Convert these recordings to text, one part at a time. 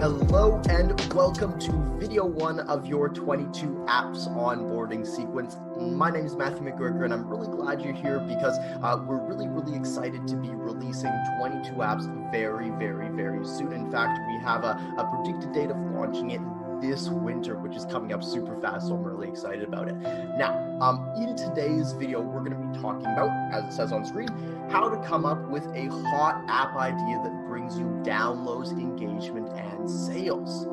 Hello and welcome to video 1 of your 22 apps onboarding sequence. My name is Matthew McGregor and I'm really glad you're here because we're really excited to be releasing 22 apps very soon. In fact, we have a predicted date of launching it this winter, which is coming up super fast, so I'm really excited about it. Now, in today's video, we're going to be talking about, as it says on screen, how to come up with a hot app idea that brings you downloads, engagement, and sales.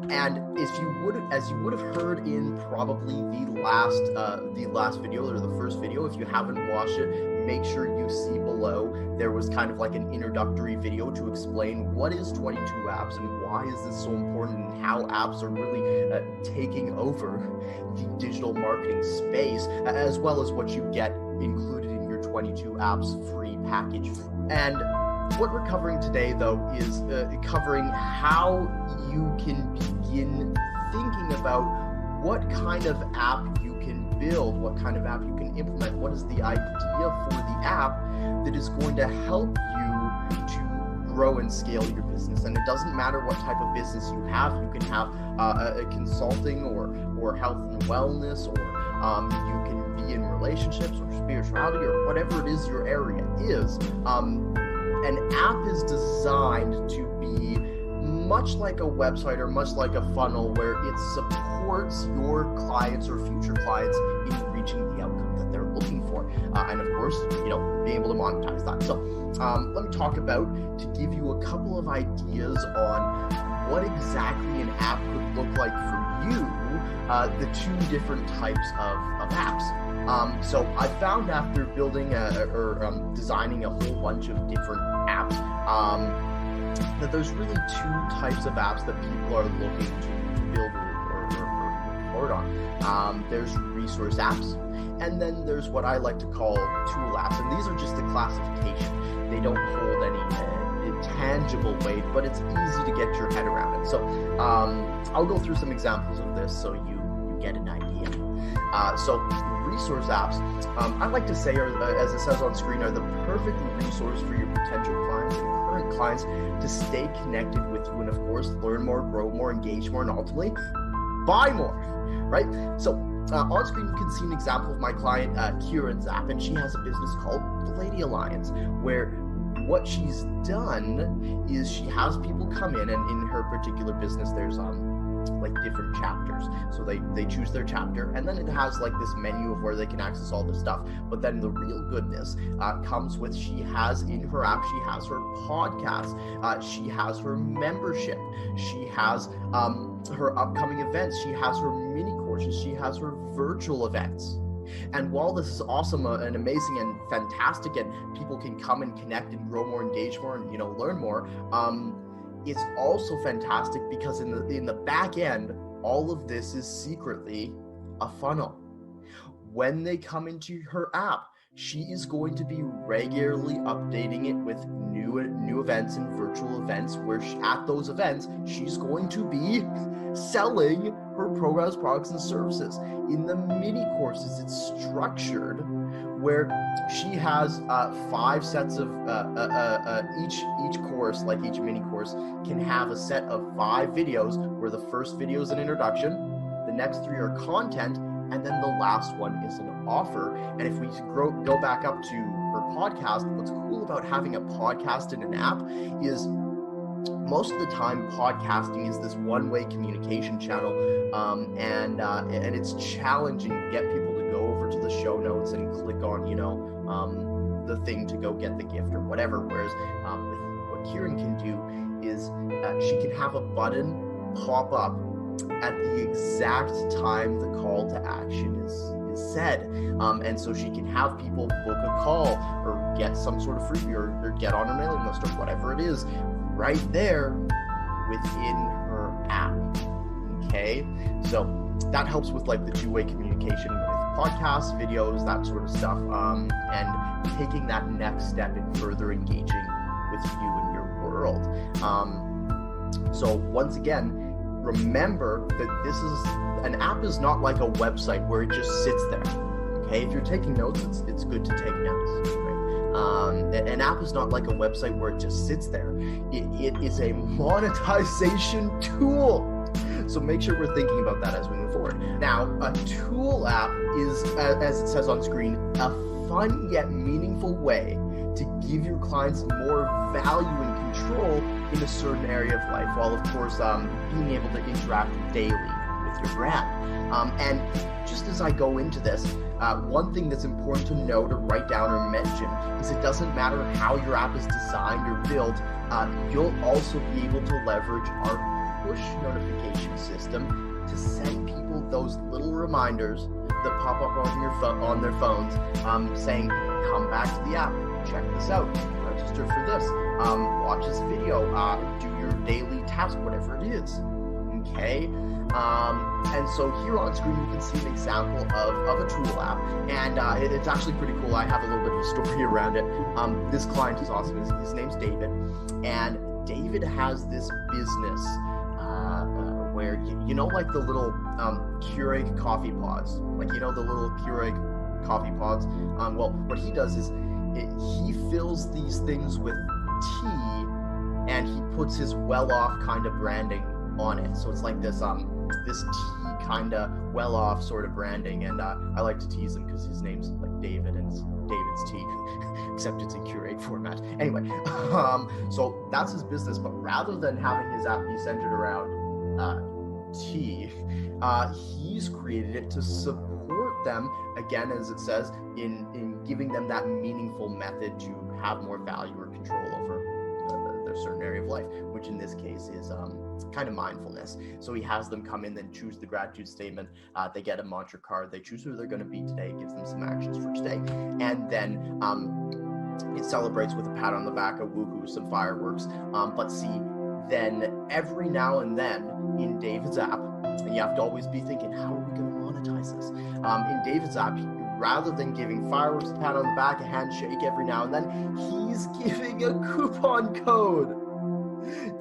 And if you would, as you would have heard in probably the last video or the first video, if you haven't watched it, make sure you see below. There was kind of like an introductory video to explain what is 22 apps and why is this so important and how apps are really taking over the digital marketing space, as well as what you get included in your 22 apps free package. And what we're covering today, though, is covering how you can begin thinking about what kind of app you can build, what kind of app you can implement, what is the idea for the app that is going to help you to grow and scale your business. And it doesn't matter what type of business you have. You can have a consulting or health and wellness, or you can be in relationships or spirituality or whatever it is your area is. An app is designed to be much like a website or much like a funnel where it supports your clients or future clients in reaching the outcome that they're looking for. And of course, being able to monetize that. So let me talk about, to give you a couple of ideas on what exactly an app could look like for you, the two different types of apps. So I found after building designing a whole bunch of different apps, that there's really two types of apps that people are looking to build or move forward on. There's resource apps, and then there's what I like to call tool apps, and these are just the classification. They don't hold any tangible weight, but it's easy to get your head around it. So I'll go through some examples of this so you get an idea. So resource apps, I like to say, as it says on screen, are the perfect resource for your potential clients and current clients to stay connected with you and, of course, learn more, grow more, engage more, and ultimately buy more, right? So on screen, you can see an example of my client, Kieran's app, and she has a business called the Lady Alliance, where what she's done is she has people come in, and in her particular business, there's like different chapters. So they choose their chapter, and then it has like this menu of where they can access all this stuff. But then the real goodness comes with, she has in her app, she has her podcast, she has her membership, she has her upcoming events, she has her mini courses, she has her virtual events. And while this is awesome and amazing and fantastic, and people can come and connect and grow more, engage more, and learn more, it's also fantastic because in the back end, all of this is secretly a funnel. When they come into her app, she is going to be regularly updating it with new events and virtual events, where at those events, she's going to be selling her programs, products, and services. In the mini courses, it's structured where she has 5 sets of each course, like each mini course, can have a set of 5 videos, where the first video is an introduction, the next 3 are content, and then the last one is an offer. And if we go back up to her podcast, what's cool about having a podcast in an app is most of the time podcasting is this one-way communication channel, and it's challenging to get people to go over to the show notes and click on the thing to go get the gift or whatever. Whereas with what Kieran can do is she can have a button pop up at the exact time the call to action is said, and so she can have people book a call or get some sort of freebie or get on her mailing list or whatever it is right there within her app. Okay, so that helps with like the two-way communication with podcasts, videos, that sort of stuff, and taking that next step in further engaging with you and your world. So once again, remember that this is an app is not like a website where it just sits there. Okay, if you're taking notes, it's good to take notes. Right? An app is not like a website where it just sits there. It is a monetization tool. So make sure we're thinking about that as we move forward. Now, a tool app is, as it says on screen, a fun yet meaningful way to give your clients more value and control in a certain area of life, while of course being able to interact daily with your brand. And just as I go into this, one thing that's important to note or write down or mention is it doesn't matter how your app is designed or built, you'll also be able to leverage our push notification system to send people those little reminders that pop up on their phones saying, come back to the app, check this out, register for this, watch this video, do your daily task, whatever it is. Okay, and so here on screen you can see an example of a tool app, and it's actually pretty cool. I have a little bit of a story around it. This client is awesome. His name's David, and David has this business where you know, like the little Keurig coffee pods, like the little Keurig coffee pods. Well, what he does is he fills these things with tea, and he puts his well-off kind of branding on it. So it's like this this tea kind of well-off sort of branding, and I like to tease him because his name's like David, and it's David's tea, except it's in Keurig format. Anyway, so that's his business, but rather than having his app be centered around tea, he's created it to support them, again, as it says, in giving them that meaningful method to have more value or control over their certain area of life, which in this case is kind of mindfulness. So he has them come in, then choose the gratitude statement. They get a mantra card. They choose who they're going to be today, gives them some actions for today, and then it celebrates with a pat on the back, a woohoo, some fireworks. But see, then every now and then in David's app, and you have to always be thinking, how are we going to monetize this? In David's app, rather than giving fireworks, a pat on the back, a handshake every now and then, he's giving a coupon code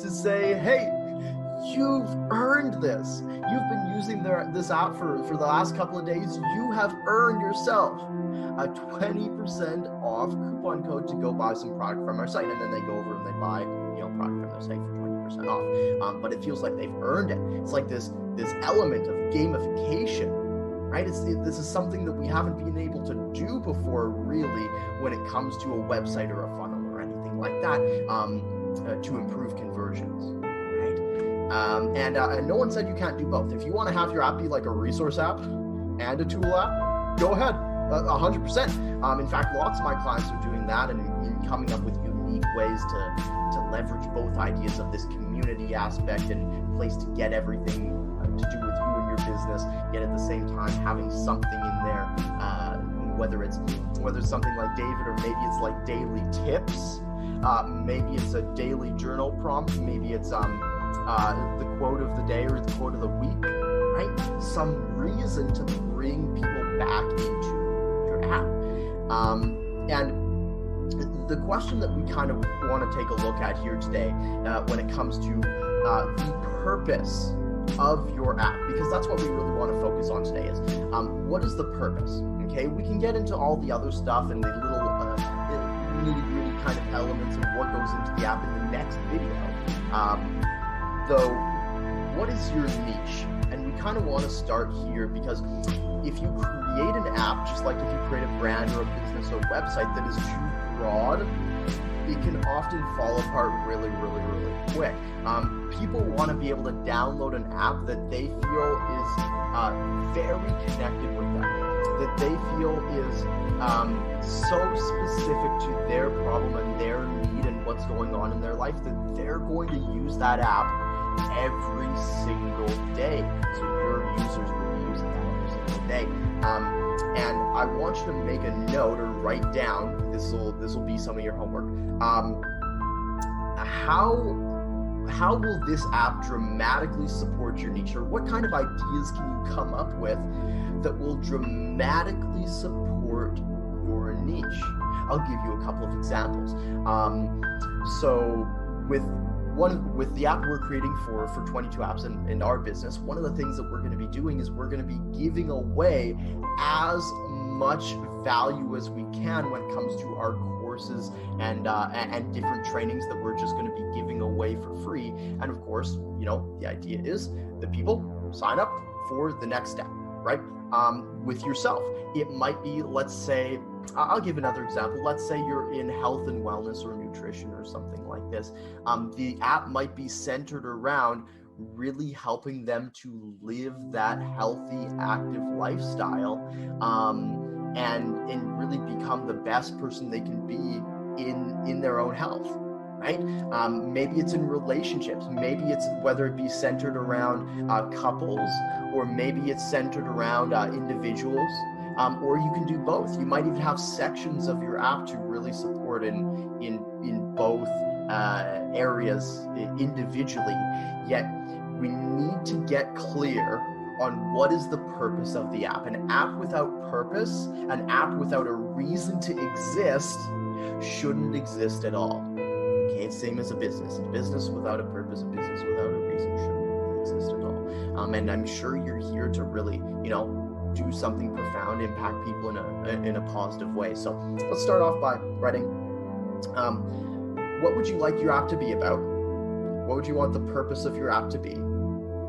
to say, hey, you've earned this. You've been using this app for the last couple of days. You have earned yourself a 20% off coupon code to go buy some product from our site. And then they go over and they buy product from their site for 20% off. But it feels like they've earned it. It's like this element of gamification, right? This is something that we haven't been able to do before, really, when it comes to a website or a funnel or anything like that, to improve conversions, right? And no one said you can't do both. If you want to have your app be like a resource app and a tool app, go ahead, 100%. In fact, lots of my clients are doing that and coming up with unique ways to leverage both ideas of this community aspect and place to get everything to do with you and your business, yet at the same time having something in there, whether it's something like David, or maybe it's like daily tips, maybe it's a daily journal prompt, maybe it's the quote of the day or the quote of the week, right? Some reason to bring people back into your app. And the question that we kind of want to take a look at here today, when it comes to the purpose of your app, because that's what we really want to focus on today, is what is the purpose? Okay, we can get into all the other stuff and the little nitty-gritty kind of elements of what goes into the app in the next video. Though, what is your niche? And we kind of want to start here, because if you create an app, just like if you create a brand or a business or website that is too broad, it can often fall apart really, really, really quick. People want to be able to download an app that they feel is very connected with them, that they feel is so specific to their problem and their need and what's going on in their life, that they're going to use that app every single day. So your users will be using that every single day. And I want you to make a note or write down, this will be some of your homework, how will this app dramatically support your niche, or what kind of ideas can you come up with that will dramatically support your niche? I'll give you a couple of examples. So with the app we're creating for 22 apps in our business, one of the things that we're going to be doing is we're going to be giving away as much value as we can when it comes to our core courses and different trainings that we're just going to be giving away for free. And of course, the idea is that people sign up for the next step, right? With yourself. It might be, let's say, I'll give another example. Let's say you're in health and wellness or nutrition or something like this. The app might be centered around really helping them to live that healthy, active lifestyle, and really become the best person they can be in their own health, right? Maybe it's in relationships. Maybe it's whether it be centered around couples, or maybe it's centered around individuals, or you can do both. You might even have sections of your app to really support in both areas individually. Yet we need to get clear on what is the purpose of the app. An app without purpose, an app without a reason to exist, shouldn't exist at all. Okay, same as a business. A business without a purpose, a business without a reason shouldn't really exist at all. And I'm sure you're here to really, do something profound, impact people in a positive way. So let's start off by writing, what would you like your app to be about? What would you want the purpose of your app to be?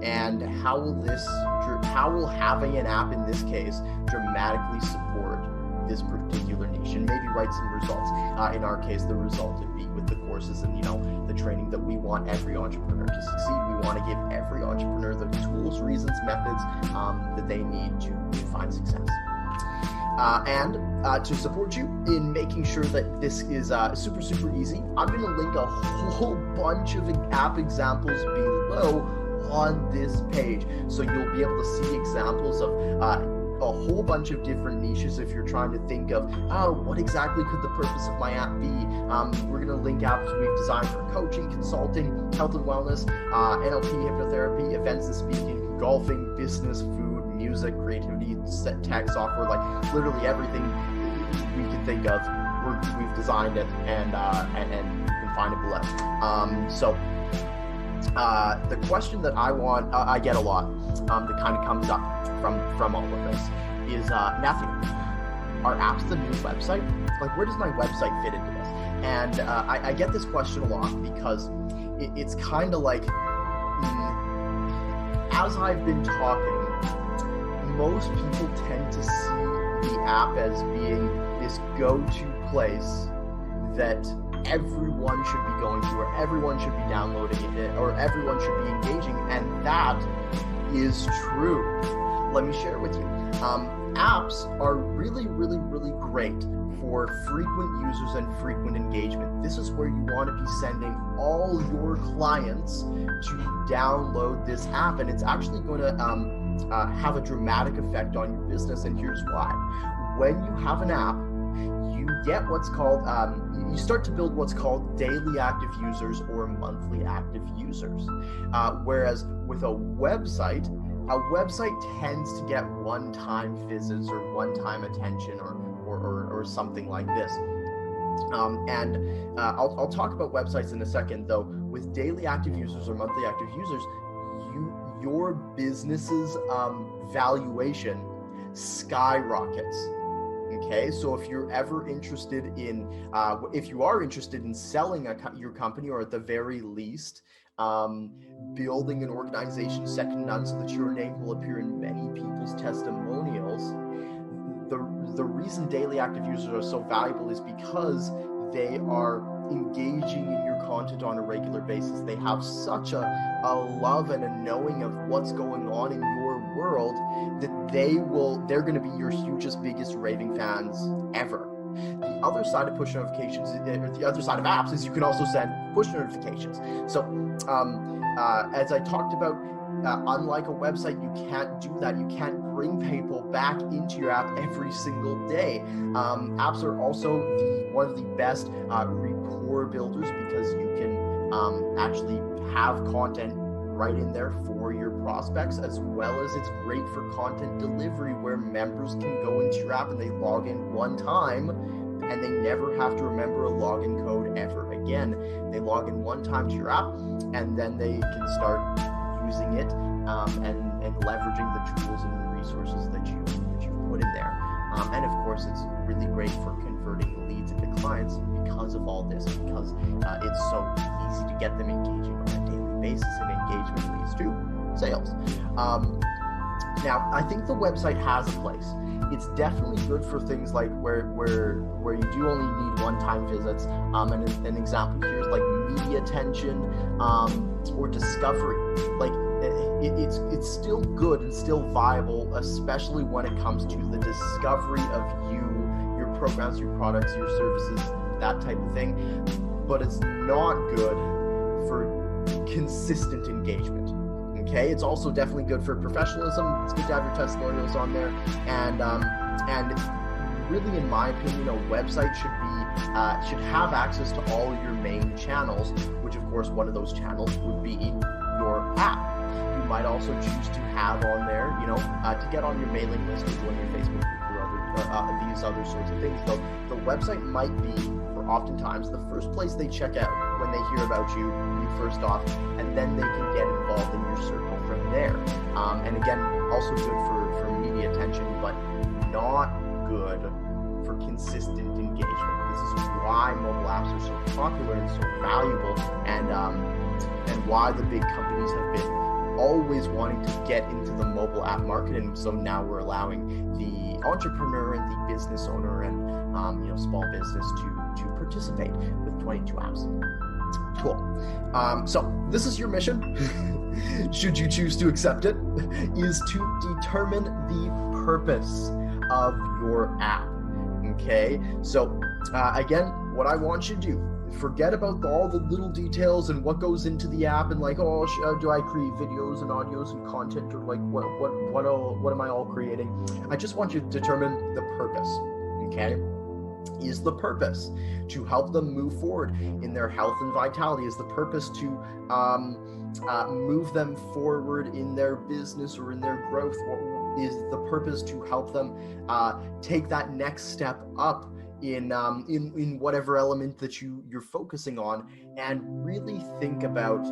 And how will having an app in this case dramatically support this particular niche? And maybe write some results. In our case, the result would be with the courses and the training that we want every entrepreneur to succeed. We want to give every entrepreneur the tools, reasons, methods that they need to find success. And to support you in making sure that this is super, super easy, I'm going to link a whole bunch of app examples below on this page. So you'll be able to see examples of a whole bunch of different niches if you're trying to think of, what exactly could the purpose of my app be? We're going to link apps we've designed for coaching, consulting, health and wellness, NLP, hypnotherapy, events and speaking, golfing, business, food, music, creativity, tech, software, like literally everything we could think of, we've designed it, and you can find it below. The question that I get a lot, that kind of comes up from all of this is, Matthew, are apps the new website? Like, where does my website fit into this? And I get this question a lot because it's kind of like, as I've been talking, most people tend to see the app as being this go-to place that everyone should be going to, or everyone should be downloading it, or everyone should be engaging, and that is true. Let me share with you. Apps are really, really, really great for frequent users and frequent engagement. This is where you want to be sending all your clients to download this app, and it's actually going to have a dramatic effect on your business, and here's why. When you have an app, you get what's called, you start to build what's called daily active users or monthly active users. Whereas with a website tends to get one-time visits or one-time attention or something like this. I'll talk about websites in a second, though. With daily active users or monthly active users, your business's valuation skyrockets. Okay, so if you're ever interested in, if you are interested in selling your company, or at the very least, building an organization second to none so that your name will appear in many people's testimonials, the reason daily active users are so valuable is because they are engaging in your content on a regular basis. They have such a love and a knowing of what's going on in your world that they're going to be your hugest, biggest raving fans ever. The other side of push notifications, or the other side of apps, is you can also send push notifications. So as I talked about, unlike a website, you can't do that. You can't bring people back into your app every single day. Apps are also one of the best rapport builders, because you can actually have content right in there for your prospects, as well as it's great for content delivery, where members can go into your app and they log in one time and they never have to remember a login code ever again. They log in one time to your app, and then they can start using it and leveraging the tools and the resources that you put in there. And of course, it's really great for converting leads into clients because of all this, because it's so easy to get them engaging on a daily basis, and engagement leads to sales. Now, I think the website has a place. It's definitely good for things like where you do only need one-time visits. And an example here is like media attention or discovery. Like it's still good and still viable, especially when it comes to the discovery of you, your programs, your products, your services, that type of thing. But it's not good for consistent engagement. Okay, it's also definitely good for professionalism. It's good to have your testimonials on there, and really, in my opinion, a website should have access to all your main channels, which of course one of those channels would be your app. You might also choose to have on there, to get on your mailing list or join your Facebook group or these other sorts of things. Though the website might be, for oftentimes, the first place they check out when they hear about you first off, and then they can get involved in your circle from there. And again, also good for media attention, but not good for consistent engagement. This is why mobile apps are so popular and so valuable, and why the big companies have been always wanting to get into the mobile app market. And so now we're allowing the entrepreneur and the business owner and small business to participate with 22 apps. Cool. So this is your mission, should you choose to accept it, is to determine the purpose of your app. Okay. So again, what I want you to do, forget about all the little details and what goes into the app and like, do I create videos and audios and content, or like what am I all creating? I just want you to determine the purpose. Okay. Is the purpose to help them move forward in their health and vitality? Is the purpose to move them forward in their business or in their growth? What is the purpose to help them take that next step up in whatever element that you're focusing on? And really think about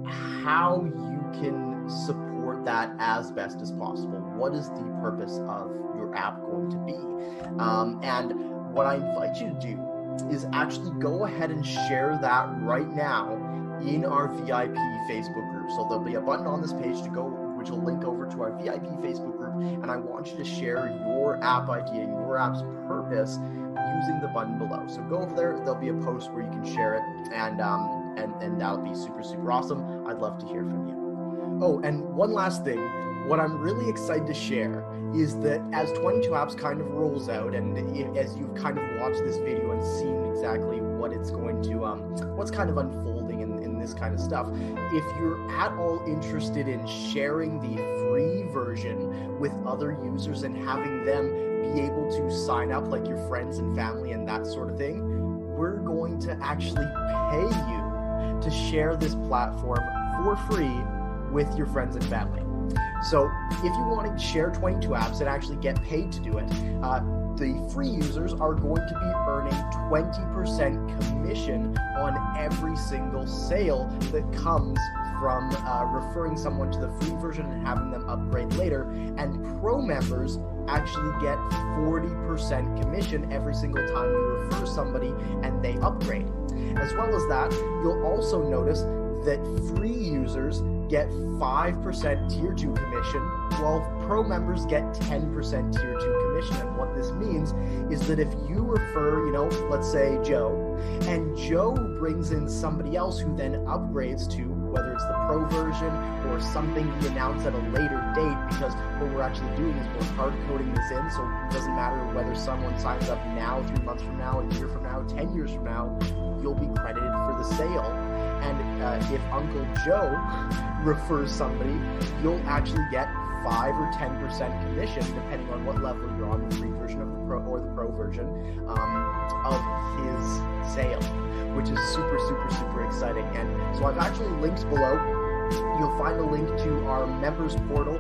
how you can support that as best as possible. What is the purpose of your app going to be? And what I invite you to do is actually go ahead and share that right now in our VIP Facebook group. So there'll be a button on this page which will link over to our VIP Facebook group, and I want you to share your app idea and your app's purpose using the button below. So go over there, there'll be a post where you can share it, and that'll be super, super awesome. I'd love to hear from you. Oh, and one last thing. What I'm really excited to share is that as 22 Apps kind of rolls out, and as you've kind of watched this video and seen exactly what it's going to, what's kind of unfolding in this kind of stuff, if you're at all interested in sharing the free version with other users and having them be able to sign up, like your friends and family and that sort of thing, we're going to actually pay you to share this platform for free with your friends and family. So if you want to share 22 apps and actually get paid to do it, the free users are going to be earning 20% commission on every single sale that comes from referring someone to the free version and having them upgrade later. And pro members actually get 40% commission every single time you refer somebody and they upgrade. As well as that, you'll also notice that free users get 5% tier 2 commission, while pro members get 10% tier 2 commission. And what this means is that if you refer, let's say Joe, and Joe brings in somebody else who then upgrades to whether it's the pro version or something we announce at a later date, because what we're actually doing is we're hard coding this in, so it doesn't matter whether someone signs up now, 3 months from now, a year from now, 10 years from now, you'll be credited for the sale. And if Uncle Joe refers somebody, you'll actually get 5 or 10% commission, depending on what level you're on, the free version of the pro or the pro version of his sale, which is super, super, super exciting. And so I've actually linked below. You'll find a link to our members portal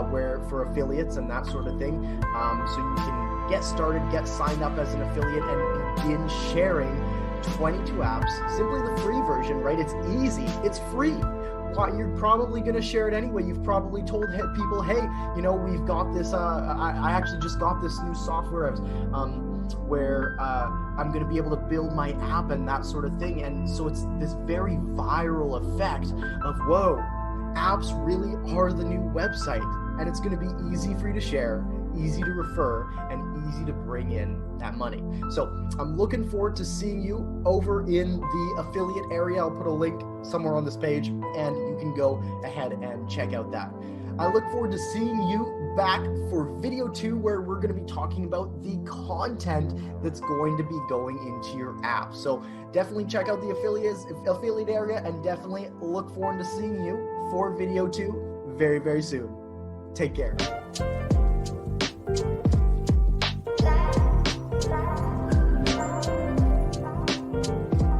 where for affiliates and that sort of thing, so you can get started, get signed up as an affiliate, and begin sharing 22 apps, simply the free version, right? It's easy, it's free. you're probably going to share it anyway. You've probably told people, hey, you know, we've got this, I actually just got this new software where I'm going to be able to build my app and that sort of thing. And so it's this very viral effect of, whoa, apps really are the new website, and it's going to be easy for you to share, easy to refer, and easy to bring in that money. So I'm looking forward to seeing you over in the affiliate area. I'll put a link somewhere on this page, and you can go ahead and check out that. I look forward to seeing you back for video 2, where we're going to be talking about the content that's going to be going into your app. So definitely check out the affiliate area, and definitely look forward to seeing you for video 2 very, very soon. Take care.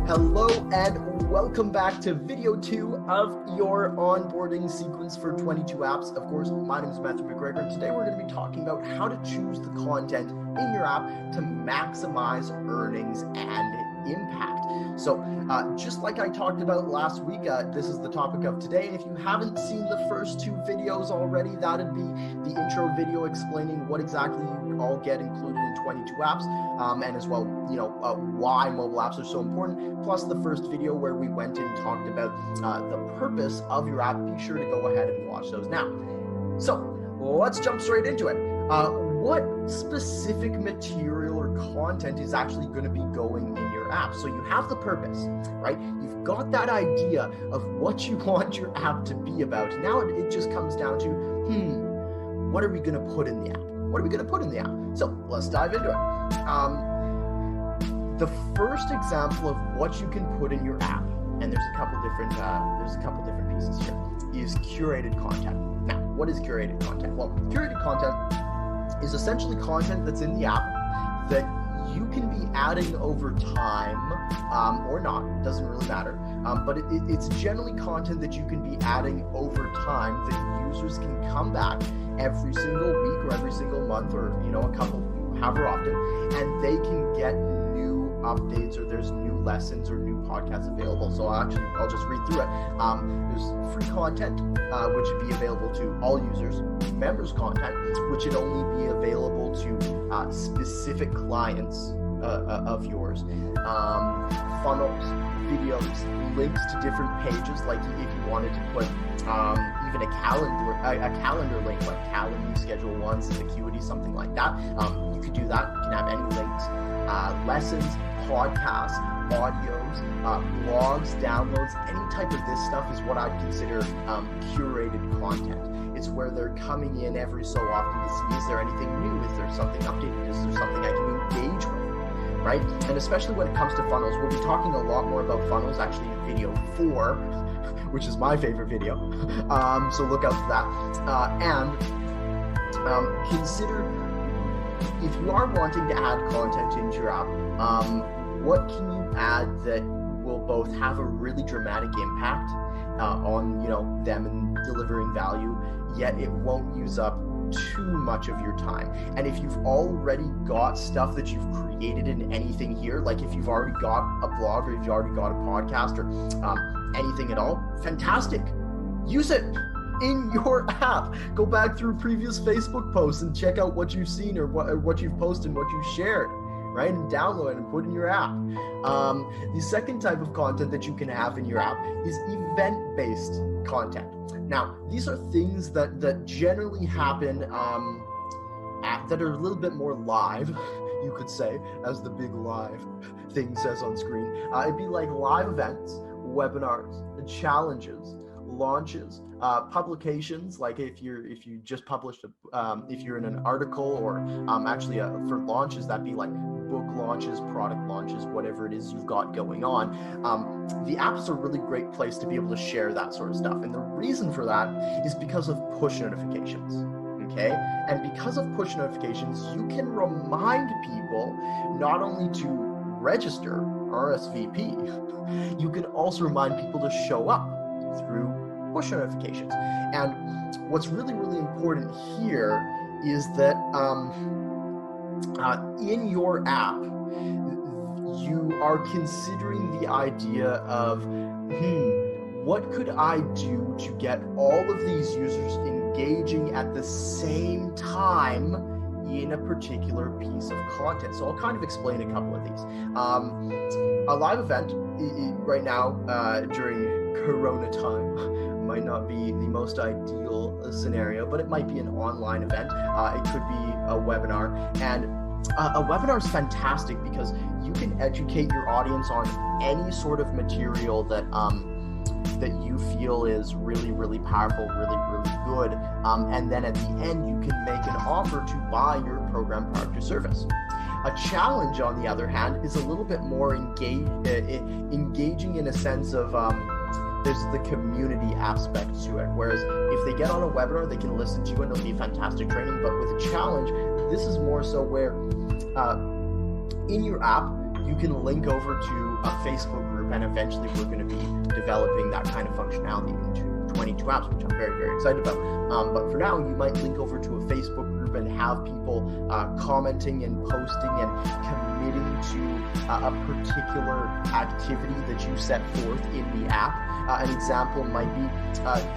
Hello and welcome back to video 2 of your onboarding sequence for 22 apps. Of course, my name is Matthew McGregor, and today we're going to be talking about how to choose the content in your app to maximize earnings and impact. So just like I talked about last week, this is the topic of today. And if you haven't seen the first 2 videos already, that'd be the intro video explaining what exactly you all get included in 22 apps, and as well, you know, why mobile apps are so important, plus the first video where we went and talked about the purpose of your app. Be sure to go ahead and watch those now. So let's jump straight into it. What specific material or content is actually going to be going in your app? So you have the purpose, right? You've got that idea of what you want your app to be about. Now it just comes down to, what are we going to put in the app? What are we going to put in the app? So let's dive into it. The first example of what you can put in your app, and there's a couple different pieces here, is curated content. Now, what is curated content? Well, curated content is essentially content that's in the app that you can be adding over time, or not, doesn't really matter. But it's generally content that you can be adding over time that users can come back every single week or every single month, or, you know, a couple, however often, and they can get new updates, or there's new lessons or new podcasts available. So I'll just read through it. There's free content, which would be available to all users. Members content, which would only be available to specific clients of yours. Funnels, videos, links to different pages, like if you wanted to put even a calendar link, like calendar, schedule ones, acuity, something like that. You could do that. You can have any links, lessons, podcasts, audios, blogs, downloads, any type of this stuff is what I'd consider curated content. It's where they're coming in every so often to see, is there anything new? Is there something updated? Is there something I can engage with, right? And especially when it comes to funnels, we'll be talking a lot more about funnels actually in video 4, which is my favorite video. So look out for that. And consider, if you are wanting to add content into your app, what can you add that will both have a really dramatic impact on, you know, them and delivering value, yet it won't use up too much of your time? And if you've already got stuff that you've created in anything here, like if you've already got a blog, or if you've already got a podcast, or anything at all, fantastic. Use it in your app. Go back through previous Facebook posts and check out what you've seen, or what you've posted and what you've shared, right? And download it and put in your app. The second type of content that you can have in your app is event-based content. Now, these are things that generally happen that are a little bit more live, you could say, as the big live thing says on screen. It'd be like live events, webinars, challenges, launches, publications, like if you just published if you're in an article, or actually for launches, that'd be like book launches, product launches, whatever it is you've got going on. The app's a really great place to be able to share that sort of stuff. And the reason for that is because of push notifications. Okay? And because of push notifications, you can remind people not only to register, RSVP, you can also remind people to show up through push notifications. And what's really, really important here is that in your app, you are considering the idea of, what could I do to get all of these users engaging at the same time in a particular piece of content? So I'll kind of explain a couple of these. A live event right now during Corona time might not be the most ideal scenario, but it might be an online event. It could be a webinar, and a webinar is fantastic because you can educate your audience on any sort of material that that you feel is really, really powerful, really, really good. And then at the end, you can make an offer to buy your program, product, or service. A challenge, on the other hand, is a little bit more engaging in a sense of there's the community aspect to it. Whereas if they get on a webinar, they can listen to you and it'll be fantastic training. But with a challenge, this is more so where in your app, you can link over to a Facebook group, and eventually we're going to be developing that kind of functionality into 22 apps, which I'm very, very excited about. But for now, you might link over to a Facebook group and have people commenting and posting and committing to a particular activity that you set forth in the app. An example might be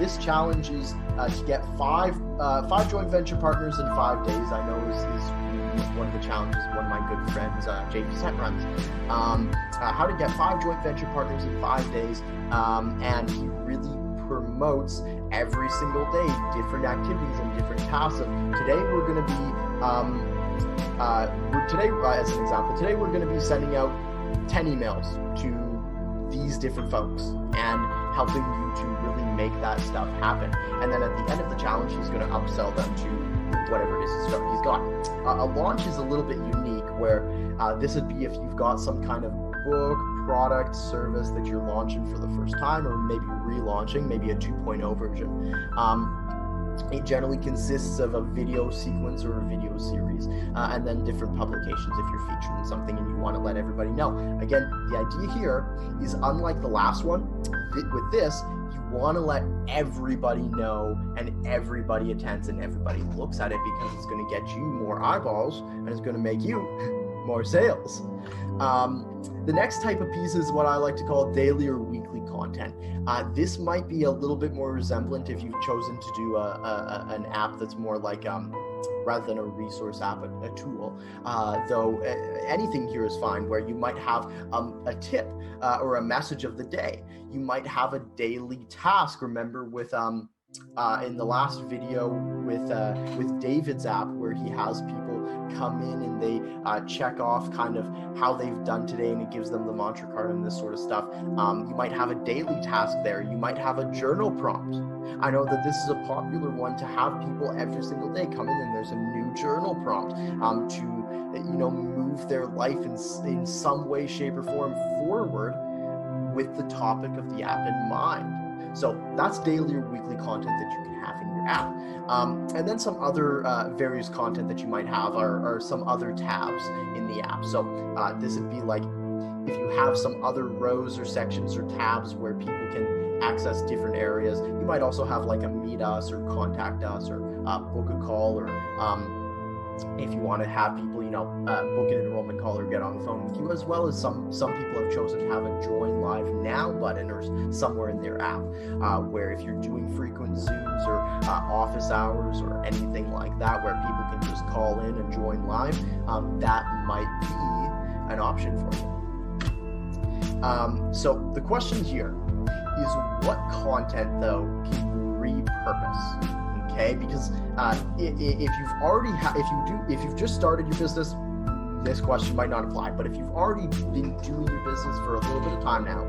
this challenge is to get five joint venture partners in 5 days. I know is one of the challenges one of my good friends, JP runs. How to get 5 joint venture partners in 5 days, and he really promotes every single day different activities and different tasks. Today we're going to be as an example, today we're going to be sending out 10 emails to these different folks and helping you to really make that stuff happen. And then at the end of the challenge, he's going to upsell them to whatever it is he's got. A launch is a little bit unique, where this would be if you've got some kind of book, product, service that you're launching for the first time, or maybe relaunching, maybe a 2.0 version. It generally consists of a video sequence or a video series, and then different publications if you're featured in something and you want to let everybody know. Again, the idea here is, unlike the last one, with this, you want to let everybody know, and everybody attends and everybody looks at it, because it's going to get you more eyeballs and it's going to make you more sales. The next type of piece is what I like to call daily or weekly content. This might be a little bit more resemblant if you've chosen to do an app that's more like, rather than a resource app, a tool. Though anything here is fine, where you might have a tip or a message of the day. You might have a daily task. Remember with in the last video with David's app, where he has people come in and they check off kind of how they've done today, and it gives them the mantra card and this sort of stuff. You might have a daily task there. You might have a journal prompt. I know that this is a popular one to have people every single day come in and there's a new journal prompt to move their life in some way, shape, or form forward with the topic of the app in mind. So that's daily or weekly content that you can have in your app. And then some other various content that you might have are some other tabs in the app. So this would be like if you have some other rows or sections or tabs where people can access different areas. You might also have like a meet us or contact us or book a call, or if you want to have people, book an enrollment call or get on the phone with you, as well as some people have chosen to have a join live now button or somewhere in their app, where if you're doing frequent Zooms or office hours or anything like that, where people can just call in and join live, that might be an option for you. So the question here is, what content though can you repurpose? Okay, because if you've just started your business, this question might not apply. But if you've already been doing your business for a little bit of time now,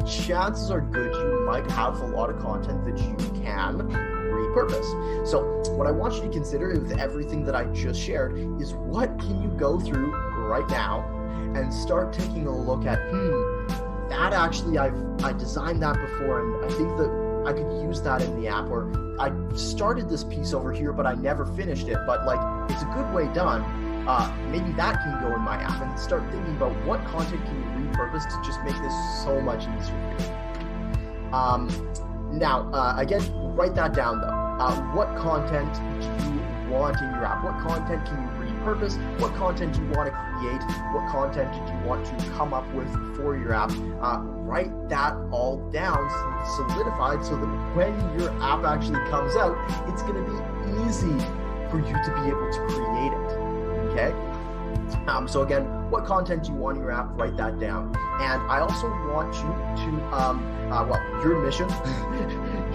chances are good you might have a lot of content that you can repurpose. So what I want you to consider with everything that I just shared is, what can you go through right now and start taking a look at, that actually I designed that before, and I think that I could use that in the app, or I started this piece over here, but I never finished it, but like, it's a good way done. Maybe that can go in my app, and start thinking about what content can you repurpose to just make this so much easier for you. Now, again, write that down though. What content do you want in your app? What content can you repurpose? purpose, what content do you want to create, what content did you want to come up with for your app. Write that all down, solidified, so that when your app actually comes out, it's going to be easy for you to be able to create it. Okay? So again, what content do you want in your app? Write that down. And I also want you to, your mission,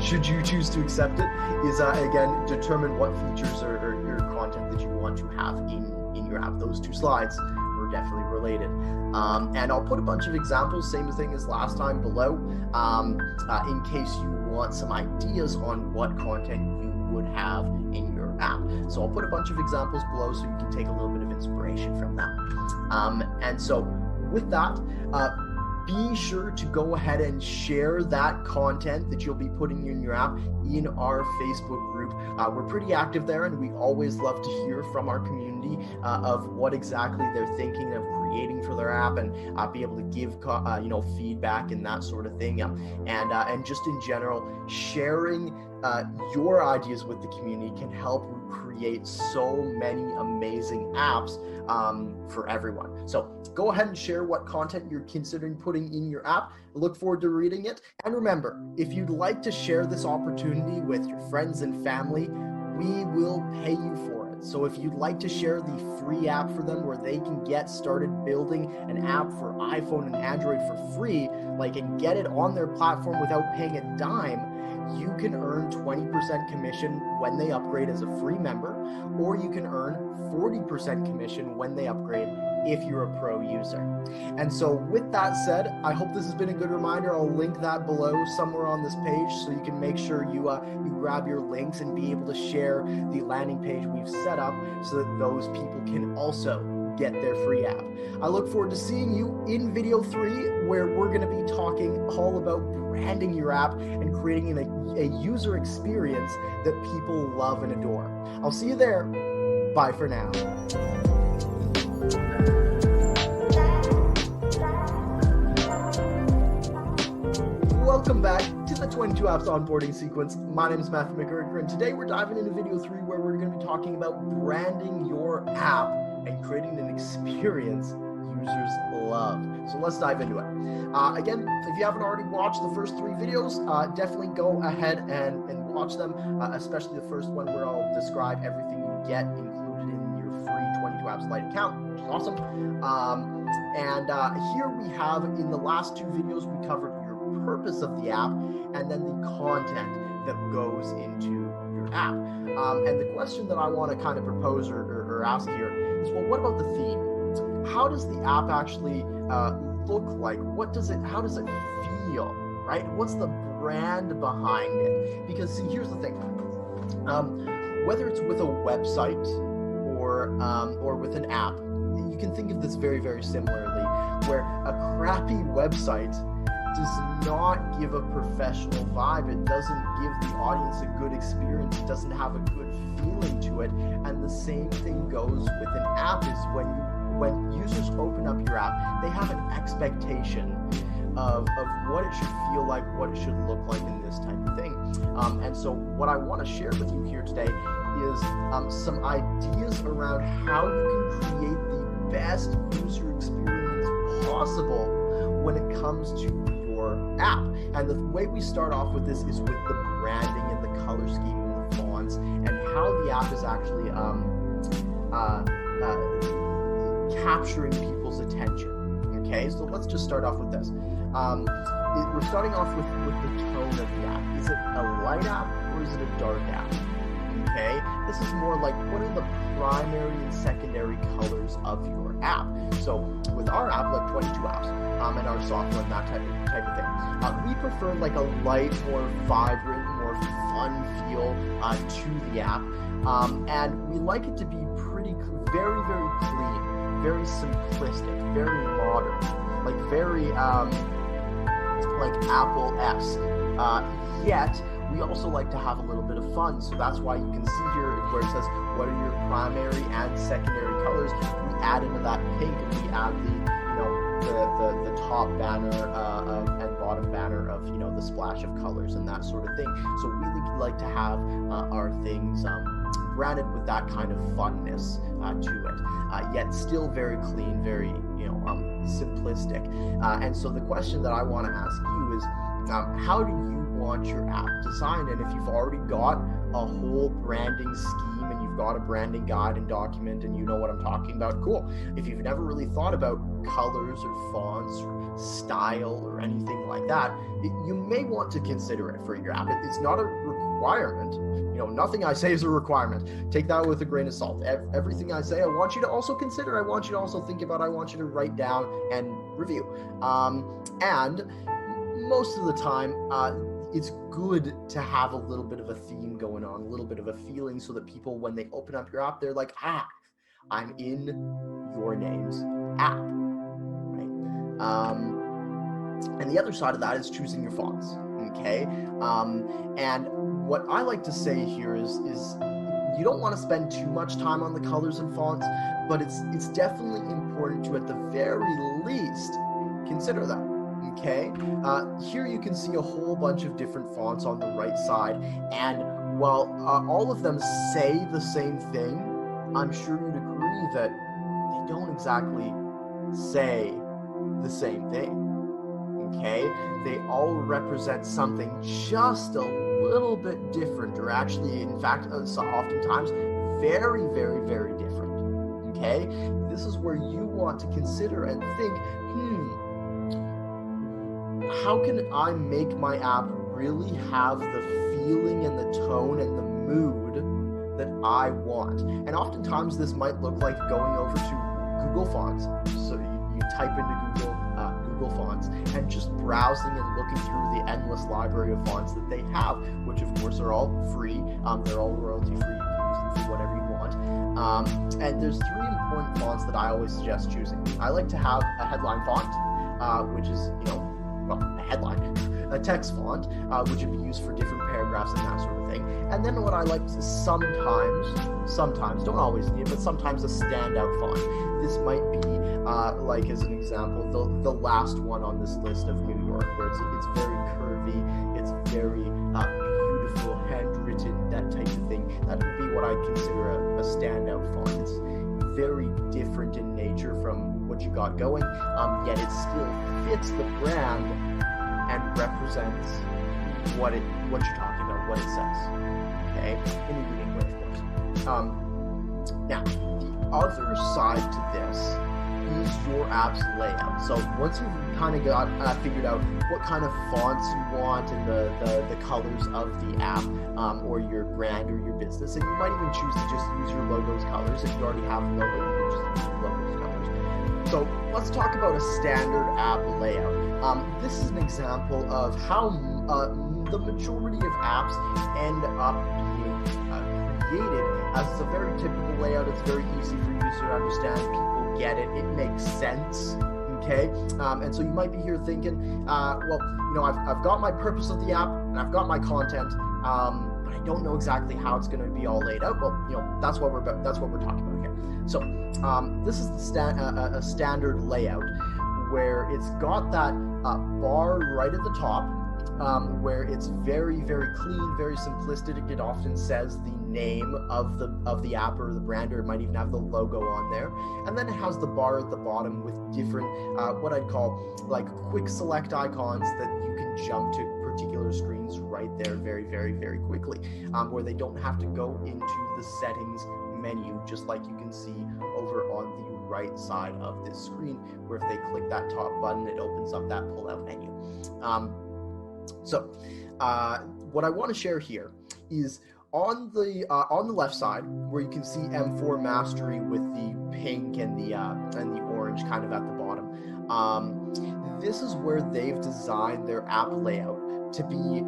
should you choose to accept it, is again, determine what features or your content that you want to have in your app. Those two slides are definitely related. And I'll put a bunch of examples, same thing as last time, below, in case you want some ideas on what content you would have in your app. So I'll put a bunch of examples below so you can take a little bit of inspiration from that. And so with that, be sure to go ahead and share that content that you'll be putting in your app in our Facebook group. We're pretty active there, and we always love to hear from our community of what exactly they're thinking of creating for their app, and be able to give feedback and that sort of thing. And just in general, sharing your ideas with the community can help create so many amazing apps for everyone. So go ahead and share what content you're considering putting in your app. I look forward to reading it. And remember, if you'd like to share this opportunity with your friends and family, we will pay you for it. So if you'd like to share the free app for them where they can get started building an app for iPhone and Android for free, and get it on their platform without paying a dime, you can earn 20% commission when they upgrade as a free member, or you can earn 40% commission when they upgrade if you're a pro user. And so with that said, I hope this has been a good reminder. I'll link that below somewhere on this page so you can make sure you grab your links and be able to share the landing page we've set up so that those people can also get their free app. I look forward to seeing you in video 3, where we're going to be talking all about branding your app and creating a user experience that people love and adore. I'll see you there. Bye for now. Welcome back to the 22 Apps Onboarding Sequence. My name is Matthew McGregor, and today we're diving into video 3, where we're going to be talking about branding your app and creating an experience users love. So let's dive into it. Again, if you haven't already watched the first 3 videos, definitely go ahead and watch them, especially the first one where I'll describe everything you get included in your free 22 Apps Lite account, which is awesome. Here we have, in the last 2 videos, we covered your purpose of the app and then the content that goes into your app. And the question that I want to kind of propose or ask here is, well, what about the theme? How does the app actually look like? How does it feel, right? What's the brand behind it? Because see, here's the thing. Whether it's with a website or with an app, you can think of this very, very similarly, where a crappy website does not give a professional vibe. It doesn't give the audience a good experience. It doesn't have a good feeling to it. And the same thing goes with an app, is when users open up your app, they have an expectation of what it should feel like, what it should look like, in this type of thing. And so what I want to share with you here today is some ideas around how you can create the best user experience possible when it comes to your app. And the way we start off with this is with the branding and the color scheme and the fonts and how the app is actually capturing people's attention. Okay, so let's just start off with this. We're starting off with the tone of the app. Is it a light app or is it a dark app? Okay, this is more like, what are the primary and secondary colors of your app? So with our app, like 22 Apps, and our software and that type of thing, we prefer like a light, more vibrant, more fun feel to the app, and we like it to be very, very clean, very simplistic, very modern, like very like Apple-esque. Yet we also like to have a little bit of fun, so that's why you can see here where it says what are your primary and secondary colors. We add into that pink, and we add the top banner and bottom banner of the splash of colors and that sort of thing. So we really like to have our things granted with that kind of funness to it, yet still very clean, very simplistic. And so the question that I want to ask you is, how do you want your app designed? And if you've already got a whole branding scheme and you've got a branding guide and document and you know what I'm talking about, cool. If you've never really thought about colors or fonts or style or anything like that, you may want to consider it for your app. It's not a requirement. Nothing I say is a requirement. Take that with a grain of salt. Everything I say, I want you to also consider. I want you to also think about. I want you to write down and review. And most of the time, it's good to have a little bit of a theme going on, a little bit of a feeling, so that people, when they open up your app, they're like, I'm in your name's app, right? And the other side of that is choosing your fonts, okay? And what I like to say here is you don't want to spend too much time on the colors and fonts, but it's definitely important to, at the very least, consider that. Okay, here you can see a whole bunch of different fonts on the right side, and while all of them say the same thing, I'm sure you'd agree that they don't exactly say the same thing. Okay, they all represent something just a little bit different, or actually, in fact, oftentimes very, very, very different. Okay, this is where you want to consider and think, how can I make my app really have the feeling and the tone and the mood that I want? And oftentimes this might look like going over to Google Fonts. So you type into Google Fonts and just browsing and looking through the endless library of fonts that they have, which of course are all free. They're all royalty free. You can use them for whatever you want. And there's 3 important fonts that I always suggest choosing. I like to have a headline font, which is, a headline, a text font, which would be used for different paragraphs and that sort of thing. And then what I like to sometimes, don't always need it, but sometimes a standout font. This might be, like as an example, the last one on this list of New York, where it's very curvy, it's very beautiful, handwritten, that type of thing. That would be what I'd consider a standout font. It's very different in nature from what you got going, yet it still fits the brand and represents what you're talking about, what it says, okay, in a unique way, of course. Now, the other side to this is your app's layout. So once you've kind of got figured out what kind of fonts you want and the colors of the app, or your brand or your business, and you might even choose to just use your logo's colors. If you already have a logo, you can just use your logo's colors. So let's talk about a standard app layout. This is an example of how the majority of apps end up being created, as it's a very typical layout. It's very easy for users to understand. People get it. It makes sense. Okay, and so you might be here thinking, I've got my purpose of the app and I've got my content, but I don't know exactly how it's going to be all laid out. Well, that's what we're talking about here. So this is a standard layout where it's got that bar right at the top, where it's very, very clean, very simplistic. It often says the name of the app or the brand, or it might even have the logo on there. And then it has the bar at the bottom with different, what I'd call like quick select icons that you can jump to particular screens right there very, very, very quickly, where they don't have to go into the settings menu, just like you can see over on the right side of this screen, where if they click that top button, it opens up that pull-out menu. So what I want to share here is on the left side, where you can see M4 Mastery with the pink and the orange kind of at the bottom. This is where they've designed their app layout to be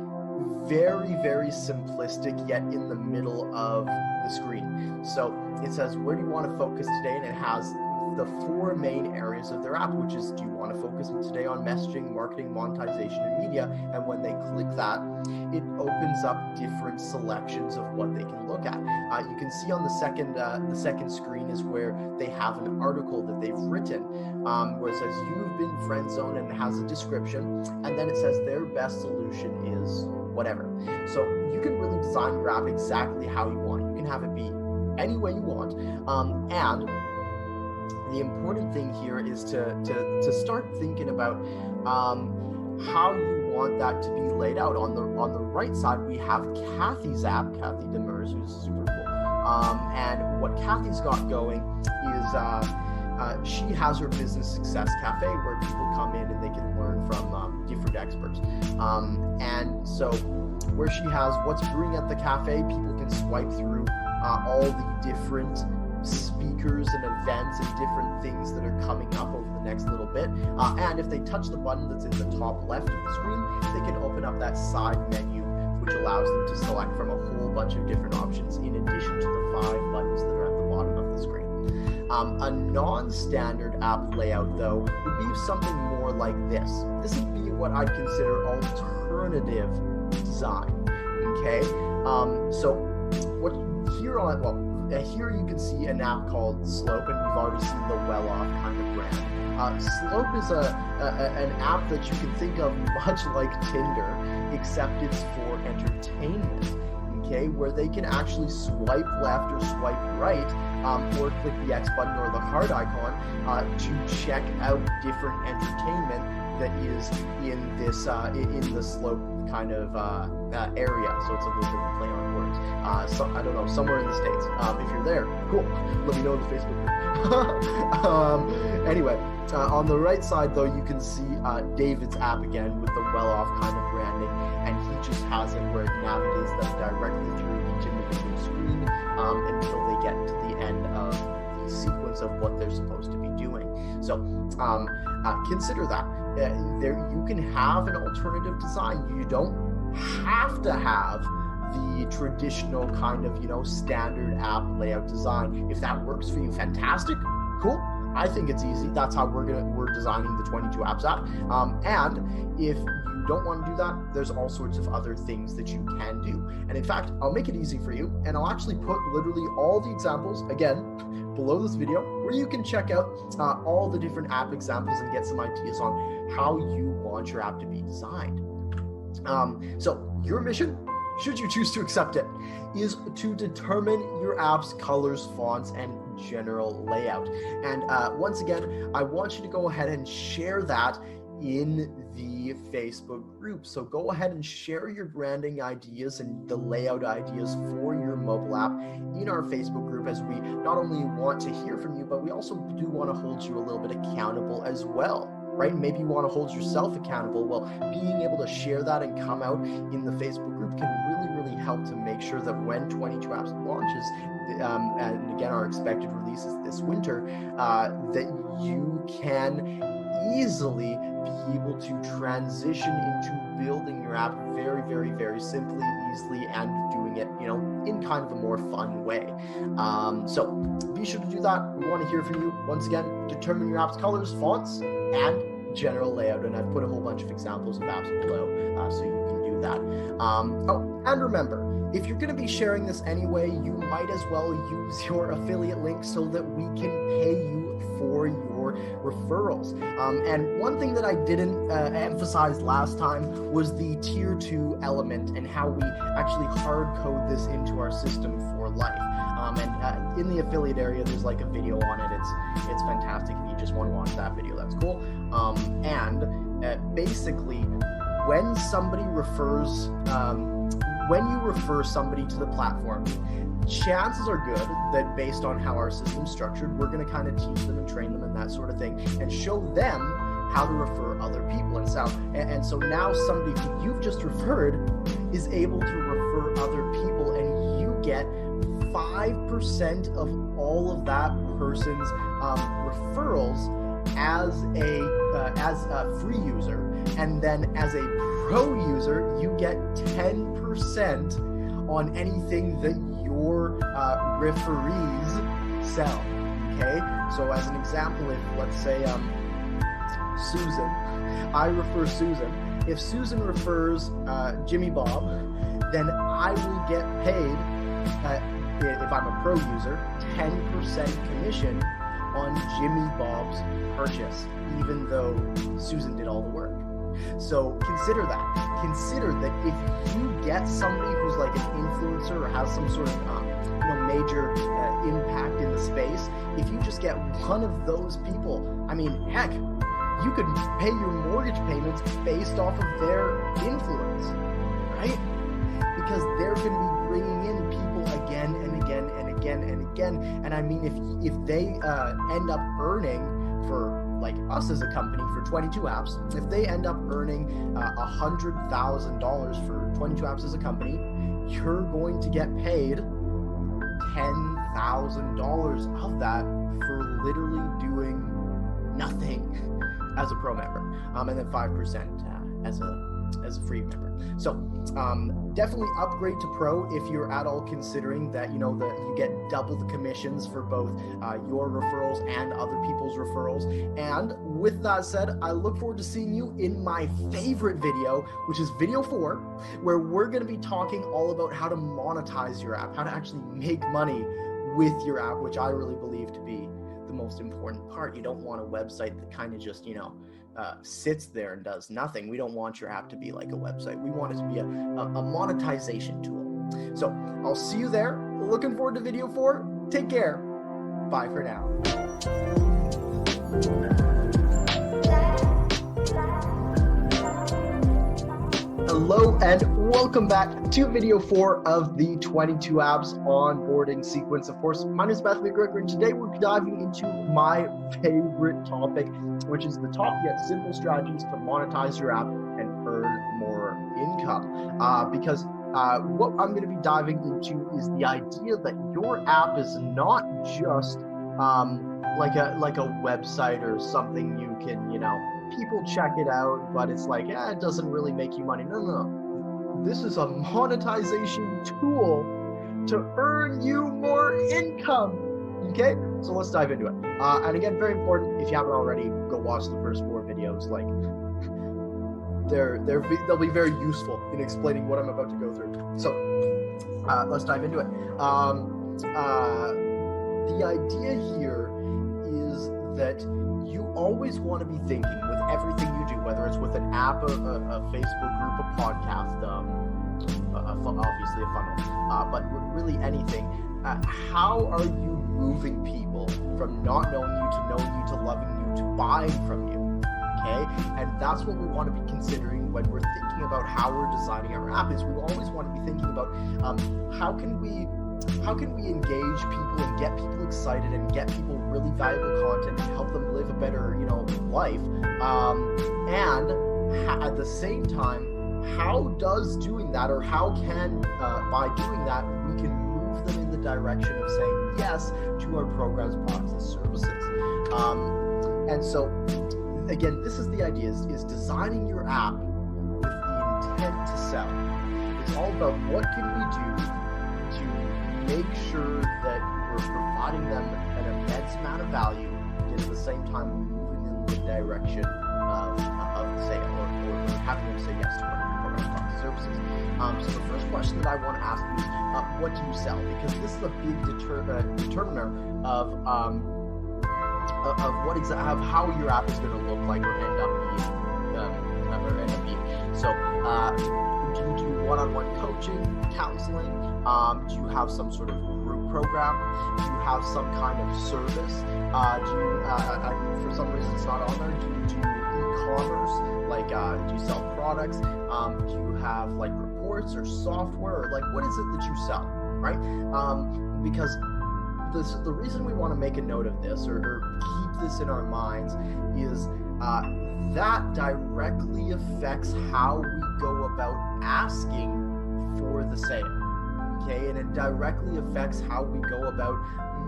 very, very simplistic, yet in the middle of the screen. So it says, where do you want to focus today? And it has the 4 main areas of their app, which is, do you want to focus today on messaging, marketing, monetization, and media? And when they click that, it opens up different selections of what they can look at. You can see on the second screen is where they have an article that they've written, where it says, you've been friend zoned, and it has a description, and then it says their best solution is whatever. So you can really design your app exactly how you want. You can have it be any way you want. And the important thing here is to start thinking about how you want that to be laid out. On the right side, we have Kathy's app, Kathy Demers, who's super cool. And what Kathy's got going is she has her business success cafe where people come in and they can learn from different experts. And so where she has what's brewing at the cafe, people can swipe through all the different speakers and events and different things that are coming up over the next little bit. And if they touch the button that's in the top left of the screen, they can open up that side menu, which allows them to select from a whole bunch of different options in addition to the 5 buttons that are at the bottom of the screen. A non-standard app layout, though, would be something more like this. This would be what I'd consider alternative design. Okay, so what here you can see an app called Slope, and we've already seen the well-off kind of brand. Slope is an app that you can think of much like Tinder, except it's for entertainment. Okay, where they can actually swipe left or swipe right, or click the X button or the heart icon to check out different entertainment that is in this in the Slope kind of area. So it's a little bit of a play on words. So I don't know, somewhere in the States. If you're there, cool. Let me know in the Facebook group. Anyway, on the right side though, you can see David's app again with the well-off kind of branding, and he just has it where it navigates them directly through each individual screen until they get to the end of the sequence of what they're supposed to be doing. So consider that. There you can have an alternative design. You don't have to have the traditional kind of, standard app layout design. If that works for you, fantastic, cool. I think it's easy. That's how we're designing the 22 Apps app. And if you don't want to do that, there's all sorts of other things that you can do. And in fact, I'll make it easy for you, and I'll actually put literally all the examples again below this video, where you can check out all the different app examples and get some ideas on how you want your app to be designed. So your mission, should you choose to accept it, is to determine your app's colors, fonts, and general layout. And once again, I want you to go ahead and share that in the Facebook group. So go ahead and share your branding ideas and the layout ideas for your mobile app in our Facebook group, as we not only want to hear from you, but we also do want to hold you a little bit accountable as well. Right? Maybe you want to hold yourself accountable. Well, being able to share that and come out in the Facebook group can really help to make sure that when 22 Apps launches, and again, our expected release is this winter, that you can easily be able to transition into building your app very simply, easily, and doing it, in kind of a more fun way. So be sure to do that. We want to hear from you. Once again, determine your app's colors, fonts, and general layout. And I've put a whole bunch of examples of apps below, so you can do that. Oh, and remember, if you're going to be sharing this anyway, you might as well use your affiliate link so that we can pay you for your referrals. And one thing that I didn't emphasize last time was the tier 2 element and how we actually hard code this into our system for life. And in the affiliate area, there's like a video on it. It's fantastic. If you just want to watch that video, that's cool. And basically, when somebody refers, when you refer somebody to the platform, chances are good that based on how our system's structured, we're going to kind of teach them and train them and that sort of thing, and show them how to refer other people. And so now somebody who you've just referred is able to refer other people, and you get 5% of all of that person's referrals as a free user. And then as a pro user, you get 10% on anything that your referees sell. Okay, so as an example, if let's say Susan, I refer Susan. If Susan refers Jimmy Bob, then I will get paid, if I'm a pro user, 10% commission on Jimmy Bob's purchase, even though Susan did all the work. So consider that. Consider that if you get somebody who's like an influencer or has some sort of major impact in the space, if you just get one of those people, I mean, heck, you could pay your mortgage payments based off of their influence, right? Because they're going to be bringing in people again and again and again and again. And I mean, if they end up earning for, like us as a company, for 22 apps, if they end up earning $100,000 for 22 apps as a company, you're going to get paid $10,000 of that for literally doing nothing as a pro member, and then 5% as a free member. So definitely upgrade to pro if you're at all considering that, you know, that you get double the commissions for both your referrals and other people's referrals. And with that said, I look forward to seeing you in my favorite video, which is video 4, where we're going to be talking all about how to monetize your app, how to actually make money with your app, which I really believe to be the most important part. You don't want a website that kind of just, you know, sits there and does nothing. We don't want your app to be like a website. We want it to be a monetization tool. So I'll see you there. Looking forward to video 4. Take care. Bye for now. Hello and welcome back to video 4 of the 22 apps onboarding sequence. Of course, my name is Matthew McGregor, and today we're diving into my favorite topic, which is the top yet simple strategies to monetize your app and earn more income. Because what I'm going to be diving into is the idea that your app is not just like a website or something you can, you know, people check it out, but it's like, it doesn't really make you money. No. This is a monetization tool to earn you more income. Okay, so let's dive into it. And again, very important, if you haven't already, go watch the first 4 videos. Like, they'll be very useful in explaining what I'm about to go through. So let's dive into it. The idea here is that you always want to be thinking with everything you do, whether it's with an app, a Facebook group, a podcast, obviously a funnel, but really anything. How are you moving people from not knowing you to knowing you to loving you to buying from you? Okay, and that's what we want to be considering when we're thinking about how we're designing our app. Is we always want to be thinking about how can we engage people and get people excited and get people really valuable content and help them live a better, you know, life. And at the same time, how does doing that, or how can by doing that we can move them in the direction of saying yes to our programs, products, and services. And so again, this is the idea: is designing your app with the intent to sell. It's all about what can we do to make sure that we're providing them an immense amount of value, and at the same time moving in the direction of sale, or having them say yes to one of your programs, products, and services. So the first question that I want to ask you is, what do you sell? Because this is a big determiner of how your app is going to look like or end up being. So do you do one-on-one coaching, counseling? Do you have some sort of group program? Do you have some kind of service? For some reason it's not on there. Do you do e-commerce? Like, do you sell products? Do you have like reports or software? Or like, what is it that you sell, right? Because the reason we want to make a note of this or keep this in our minds is that directly affects how we go about asking for the sale. Okay, and it directly affects how we go about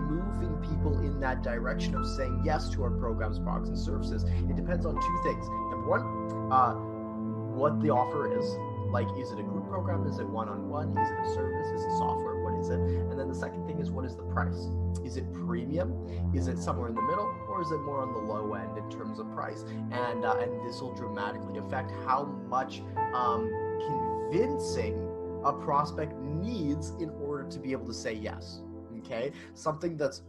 moving people in that direction of saying yes to our programs, products, and services. It depends on 2 things. Number 1, what the offer is. Like, is it a group program? Is it one-on-one? Is it a service? Is it software? What is it? And then the second thing is, what is the price? Is it premium? Is it somewhere in the middle? Or is it more on the low end in terms of price? And this will dramatically affect how much convincing a prospect needs in order to be able to say yes. Okay, something that's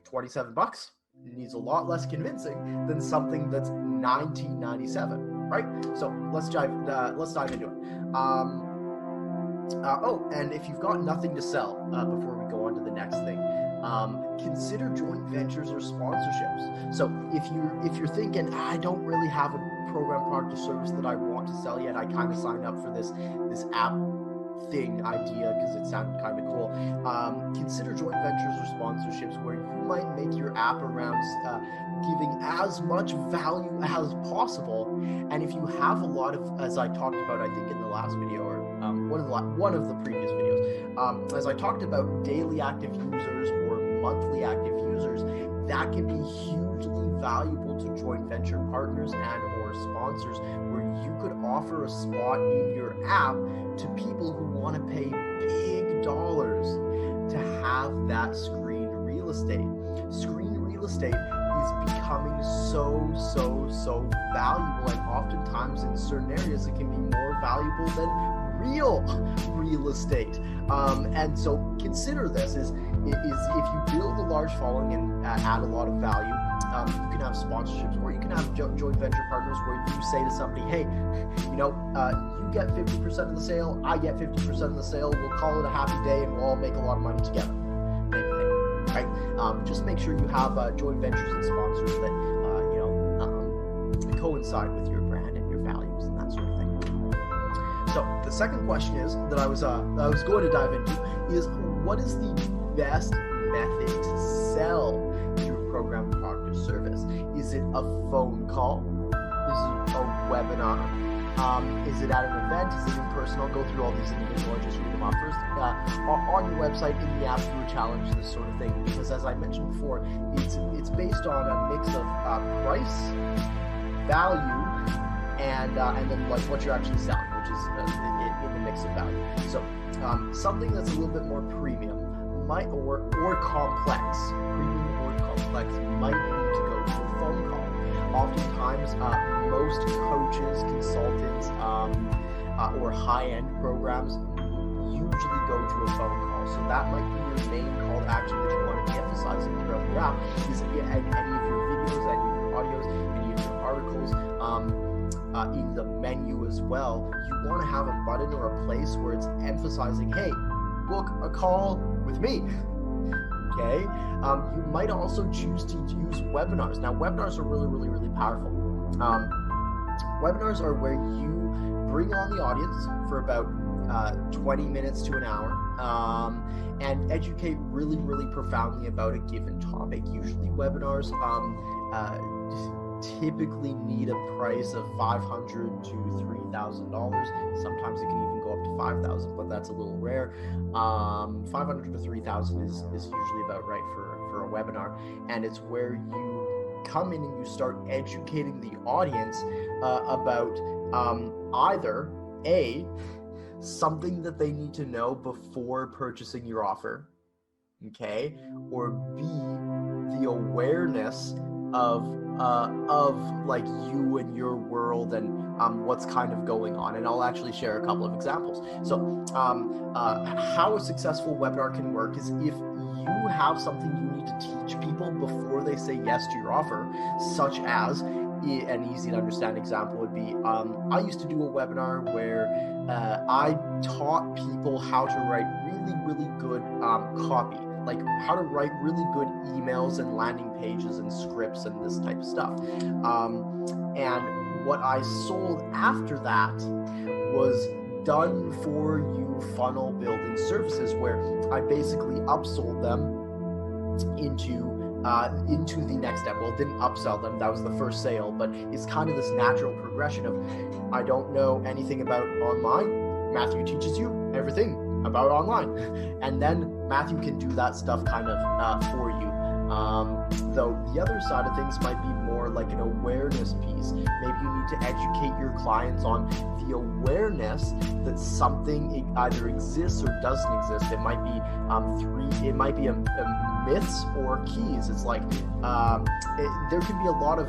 $27 needs a lot less convincing than something that's $19.97, right? So let's dive into it. Oh, and if you've got nothing to sell, before we go on to the next thing, consider joint ventures or sponsorships. So if you're thinking, I don't really have a program, product, or service that I want to sell yet, I kind of signed up for this app thing idea because it sounded kind of cool. Consider joint ventures or sponsorships where you might make your app around giving as much value as possible. And if you have a lot of, as I talked about, I think in the last video, or one of the previous videos, as I talked about daily active users or monthly active users, that can be hugely valuable to joint venture partners and or sponsors, where you could offer a spot in your app to people who want to pay big dollars to have that screen real estate. Screen real estate is becoming so valuable, and oftentimes in certain areas it can be more valuable than real estate. And so consider this is if you build a large following and add a lot of value, you can have sponsorships, or you can have joint venture partners where you say to somebody, hey, you get 50% of the sale, I get 50% of the sale, we'll call it a happy day and we'll all make a lot of money together. Right? Just make sure you have joint ventures and sponsors that coincide with your brand and your values and that sort of thing. So the second question is that I was going to dive into is, what is the best method to sell your program, product, or service? Is it a phone call? Is it a webinar? Is it at an event? Is it in person? I'll go through all these individual. I'll just read them off first. On your website, in the app, through a challenge, this sort of thing. Because as I mentioned before, it's based on a mix of price, value, and then like what you're actually selling, which is in the mix of value. So something that's a little bit more premium might or complex, premium or complex, might need to go to a phone call. Oftentimes, most coaches, consultants, or high-end programs usually go to a phone call. So that might be your main call to action that you want to be emphasizing throughout your app. Is any of your videos, any of your audios, any of your articles, in the menu as well, you want to have a button or a place where it's emphasizing, hey, book a call with me. Okay. You might also choose to use webinars. Now, webinars are really powerful. Webinars are where you bring on the audience for about 20 minutes to an hour and educate really profoundly about a given topic. Usually webinars typically need a price of $500 to $3,000. Sometimes it can even go up to $5,000, but that's a little rare. $500 to $3,000 is usually about right for a webinar, and it's where you come in and you start educating the audience about either A, something that they need to know before purchasing your offer, okay, or B, the awareness of like you and your world and what's kind of going on. And I'll actually share a couple of examples. So how a successful webinar can work is if you have something you need to teach people before they say yes to your offer, such as, an easy to understand example would be, I used to do a webinar where I taught people how to write really good copy, like how to write really good emails and landing pages and scripts and this type of stuff. And what I sold after that was done for you funnel building services, where I basically upsold them into the next step. Well, didn't upsell them, that was the first sale, but it's kind of this natural progression of, I don't know anything about online, Matthew teaches you everything about online, and then Matthew can do that stuff kind of for you. Though the other side of things might be more like an awareness piece. Maybe you need to educate your clients on the awareness that something either exists or doesn't exist. It might be it might be a myths or keys. It's like there can be a lot of,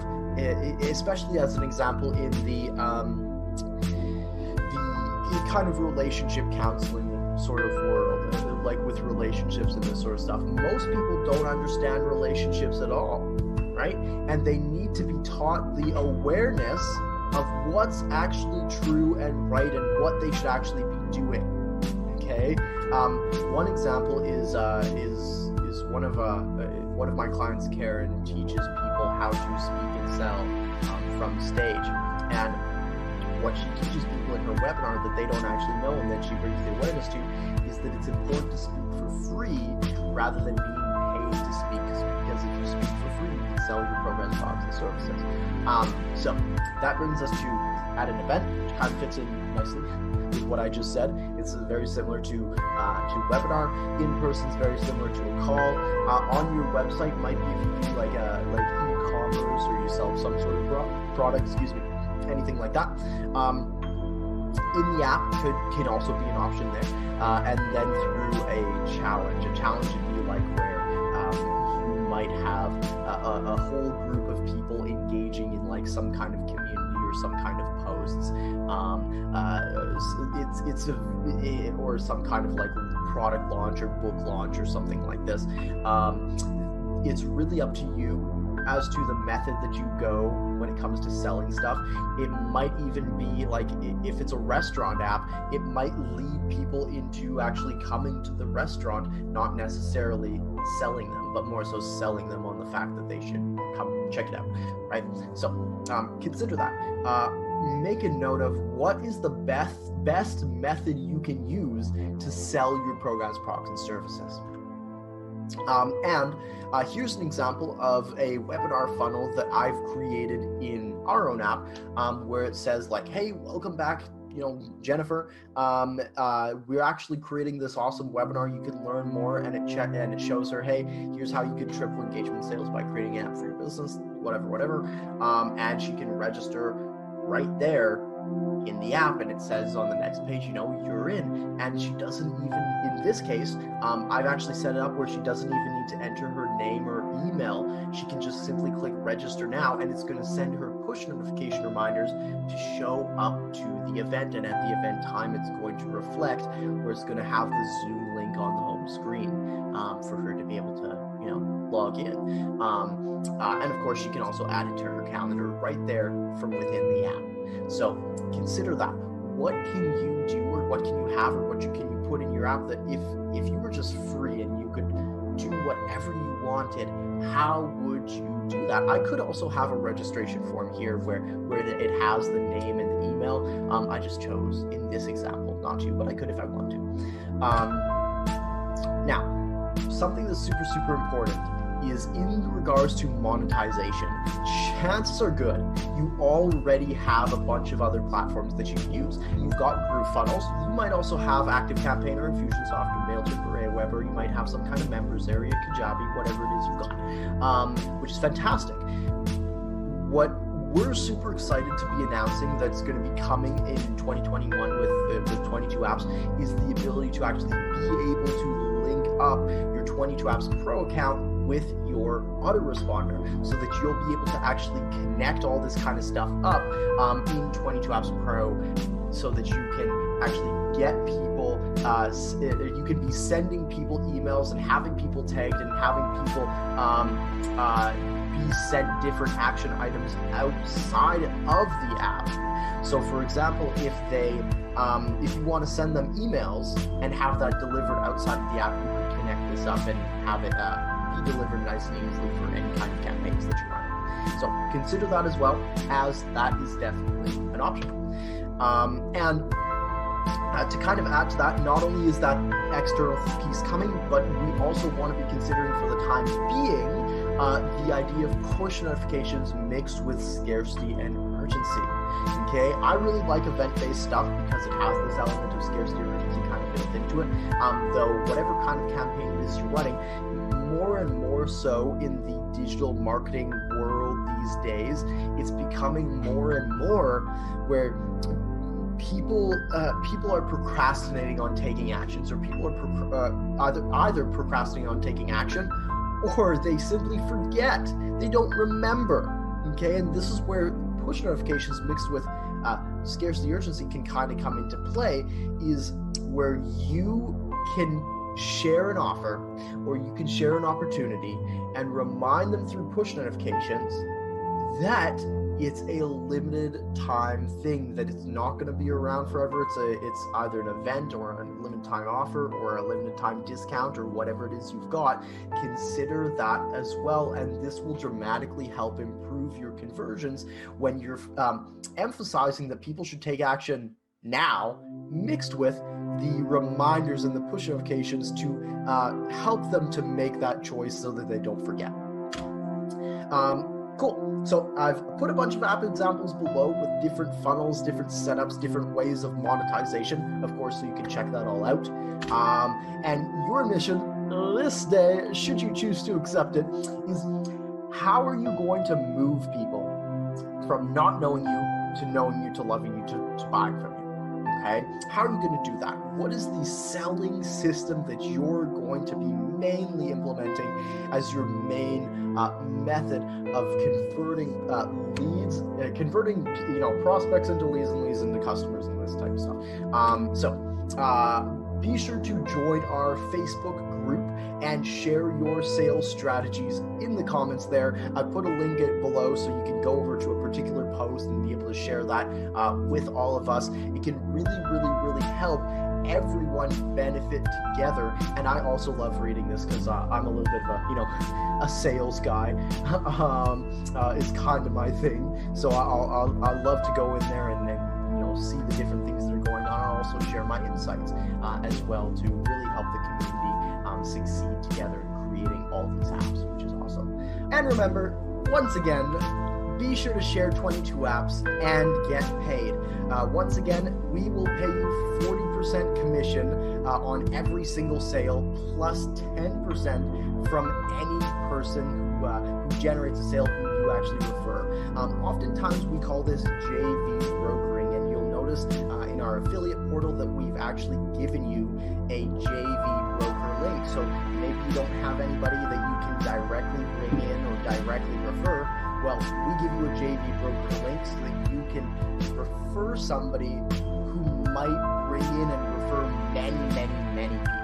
especially as an example in the kind of relationship counseling sort of world, like with relationships and this sort of stuff. Most people don't understand relationships at all, right? And they need to be taught the awareness of what's actually true and right and what they should actually be doing. okay. One example is one of my clients, Karen, teaches people how to speak and sell from stage, and what she teaches people in her webinar that they don't actually know and that she brings the awareness to is that it's important to speak for free rather than being paid to speak, because if you speak for free, you can sell your programs, products, and services. So that brings us to at an event, which kind of fits in nicely with what I just said. It's very similar to webinar. In person is very similar to a call. On your website might be if you do like e-commerce or you sell some sort of product, anything like that. In the app can also be an option there. And then through a challenge. A challenge would be like where you might have a whole group of people engaging in like some kind of community or some kind of posts. Or some kind of like product launch or book launch or something like this. It's really up to you as to the method that you go when it comes to selling stuff. It might even be like, if it's a restaurant app, it might lead people into actually coming to the restaurant, not necessarily selling them, but more so selling them on the fact that they should come check it out, right? So consider that. Make a note of what is the best method you can use to sell your programs, products, and services. Here's an example of a webinar funnel that I've created in our own app, where it says like, hey, welcome back, Jennifer. We're actually creating this awesome webinar. You can learn more, and it shows her, hey, here's how you can triple engagement sales by creating an app for your business, whatever. And she can register right there in the app, and it says on the next page, you're in. And she doesn't even, in this case, I've actually set it up where she doesn't even need to enter her name or email. She can just simply click register now, and it's going to send her push notification reminders to show up to the event. And at the event time, it's going to reflect where it's going to have the Zoom link on the home screen for her to be able to, log in. And of course, she can also add it to her calendar right there from within the app. So consider that. What can you do, or what can you have, or what can you put in your app that if you were just free and you could do whatever you wanted, how would you do that? I could also have a registration form here where it has the name and the email. I just chose in this example not to, but I could if I want to. Now, something that's super, super important is in regards to monetization. Chances are good you already have a bunch of other platforms that you use. You've got GrooveFunnels. You might also have ActiveCampaign or Infusionsoft or MailChimp or Aweber. You might have some kind of members area, Kajabi, whatever it is you've got, which is fantastic. What we're super excited to be announcing that's going to be coming in 2021 with 22 apps is the ability to actually be able to link up your 22 apps Pro account with your autoresponder, so that you'll be able to actually connect all this kind of stuff up in 22 apps Pro, so that you can actually get people, you can be sending people emails and having people tagged and having people be sent different action items outside of the app. So for example, if you want to send them emails and have that delivered outside of the app, you can connect this up and have it be delivered nice and easily for any kind of campaigns that you're running. So consider that as well, as that is definitely an option. To kind of add to that, not only is that external piece coming, but we also want to be considering for the time being the idea of push notifications mixed with scarcity and urgency. Okay, I really like event-based stuff because it has this element of scarcity and urgency kind of built into it. Though whatever kind of campaign it is you're running, more and more so in the digital marketing world these days, it's becoming more and more where people are procrastinating on taking actions, or people are either procrastinating on taking action, or they simply forget. They don't remember. Okay, and this is where push notifications mixed with scarcity urgency can kind of come into play, is where you can share an offer or you can share an opportunity and remind them through push notifications that it's a limited time thing, that it's not going to be around forever. It's either an event or a limited time offer or a limited time discount or whatever it is you've got. Consider that as well, and this will dramatically help improve your conversions when you're emphasizing that people should take action now, mixed with the reminders and the push notifications to help them to make that choice so that they don't forget. Cool. So I've put a bunch of app examples below with different funnels, different setups, different ways of monetization, of course, so you can check that all out. And your mission this day, should you choose to accept it, is how are you going to move people from not knowing you to knowing you to loving you to buying from you? Okay, how are you going to do that? What is the selling system that you're going to be mainly implementing as your main method of converting leads, converting prospects into leads and leads into customers and this type of stuff? Be sure to join our Facebook group and share your sales strategies in the comments there. I put a link below so you can go over to a particular post and be able to share that with all of us. It can really help everyone benefit together. And I also love reading this because I'm a little bit of a sales guy. It's kind of my thing. So I love to go in there and see the different things that are going on. I'll also share my insights as well to really help the community succeed together in creating all these apps, which is awesome. And remember, once again, be sure to share 22 apps and get paid. Once again, we will pay you 40% commission on every single sale, plus 10% from any person who generates a sale who you actually refer. Oftentimes we call this JV brokering, and you'll notice in our affiliate portal that we've actually given you a JV broker link. So maybe you don't have anybody that you can directly bring in or directly refer. Well, we give you a JV broker link so that you can refer somebody who might bring in and refer many people.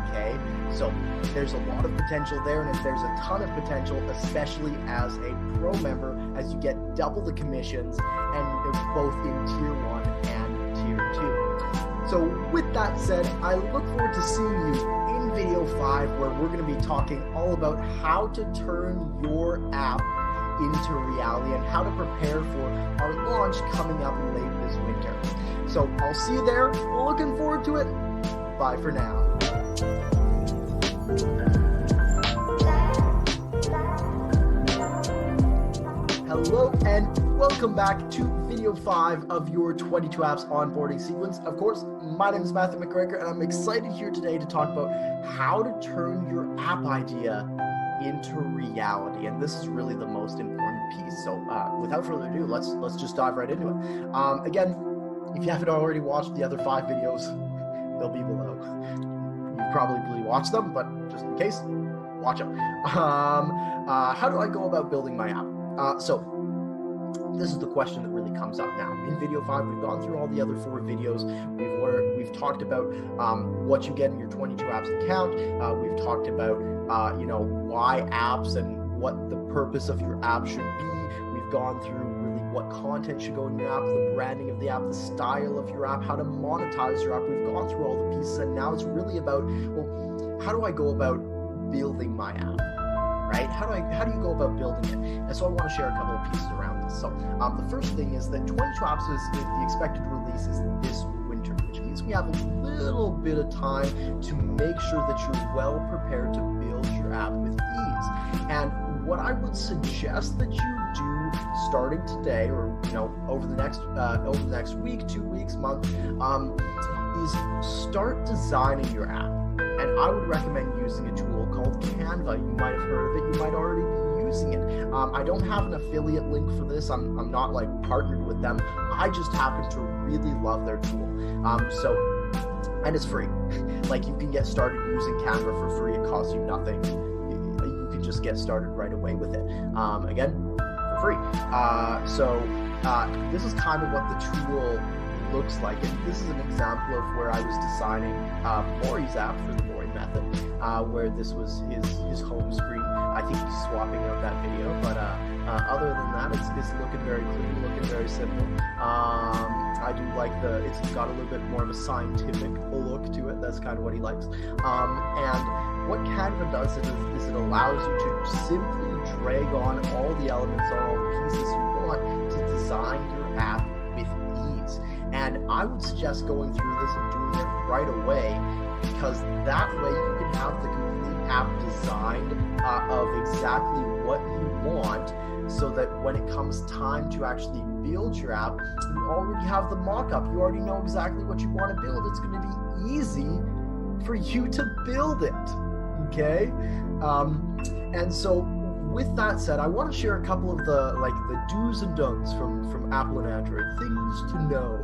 Okay, so there's a lot of potential there, and if there's a ton of potential, especially as a pro member, as you get double the commissions, and it's both in tier 1 and tier 2. So with that said, I look forward to seeing you in video 5, where we're going to be talking all about how to turn your app into reality and how to prepare for our launch coming up late this winter. So I'll see you there. Looking forward to it. Bye for now. Hello and welcome back to video 5 of your 22 apps onboarding sequence. Of course, my name is Matthew McGregor, and I'm excited here today to talk about how to turn your app idea into reality, and this is really the most important piece. So without further ado, let's just dive right into it. Again, if you haven't already watched the other 5 videos, they'll be below. You've probably watched them, but just in case, watch them. How do I go about building my app? So this is the question that really comes up now. In video 5, we've gone through all the other 4 videos. We've talked about what you get in your 22 apps account. We've talked about why apps and what the purpose of your app should be. We've gone through really what content should go in your app, the branding of the app, the style of your app, how to monetize your app. We've gone through all the pieces, and now it's really about, well, how do I go about building my app? Right? How do you go about building it? And so I want to share a couple of pieces around this. So the first thing is that 22 apps is the expected release is this winter, which means we have a little bit of time to make sure that you're well prepared to build your app with ease. And what I would suggest that you do starting today, or over the next week, 2 weeks, month, is start designing your app. And I would recommend using a tool called Canva. You might have heard of it. You might already be using it. I don't have an affiliate link for this. I'm not partnered with them. I just happen to really love their tool. And it's free. You can get started using Canva for free. It costs you nothing. You can just get started right away with it. Again, for free. This is kind of what the tool looks like, and this is an example of where I was designing Maury's app for the Maury method, where this was his home screen. I think he's swapping out that video, but Other than that, it's looking very clean, looking very simple. I do like it's got a little bit more of a scientific look to it. That's kind of what he likes. And what Canva does is it allows you to simply drag on all the elements, all the pieces you want to design your app with ease. And I would suggest going through this and doing it right away, because that way you can have the complete app designed of exactly what you want, so that when it comes time to actually build your app, you already have the mock-up. You already know exactly what you want to build. It's going to be easy for you to build it, okay? And so with that said, I want to share a couple of the do's and don'ts from Apple and Android, things to know,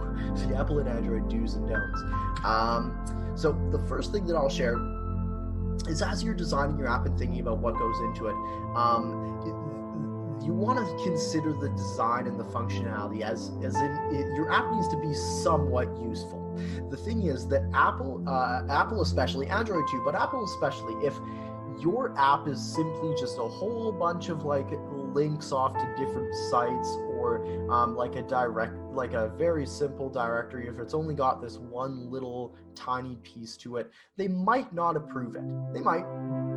the Apple and Android do's and don'ts. So the first thing that I'll share is, as you're designing your app and thinking about what goes into it, you want to consider the design and the functionality as in your app needs to be somewhat useful. The thing is that Apple especially, Android too, but Apple especially, if your app is simply just a whole bunch of links off to different sites, or like a very simple directory, if it's only got this one little tiny piece to it, they might not approve it. They might,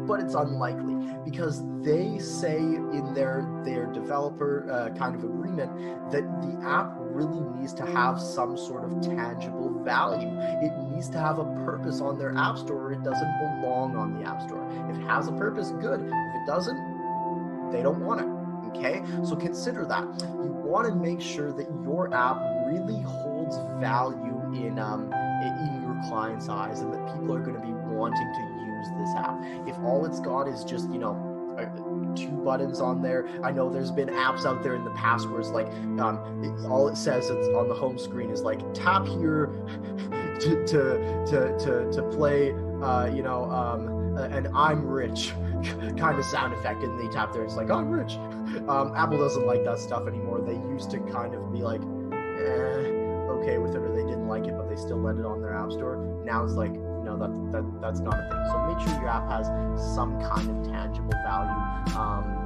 but it's unlikely, because they say in their developer kind of agreement that the app really needs to have some sort of tangible value. It needs to have a purpose on their app store, or it doesn't belong on the app store. If it has a purpose, good. If it doesn't, they don't want it. Okay, so consider that. You want to make sure that your app really holds value in your client's eyes, and that people are going to be wanting to use this app. If all it's got is just, 2 buttons on there. I know there's been apps out there in the past where it's all it says it's on the home screen is tap here to play an I'm rich kind of sound effect, and they tap there, it's I'm rich. Apple doesn't like that stuff anymore. They used to kind of be okay with it, or they didn't like it, but they still let it on their app store. Now it's no, that's not a thing. So make sure your app has some kind of tangible value,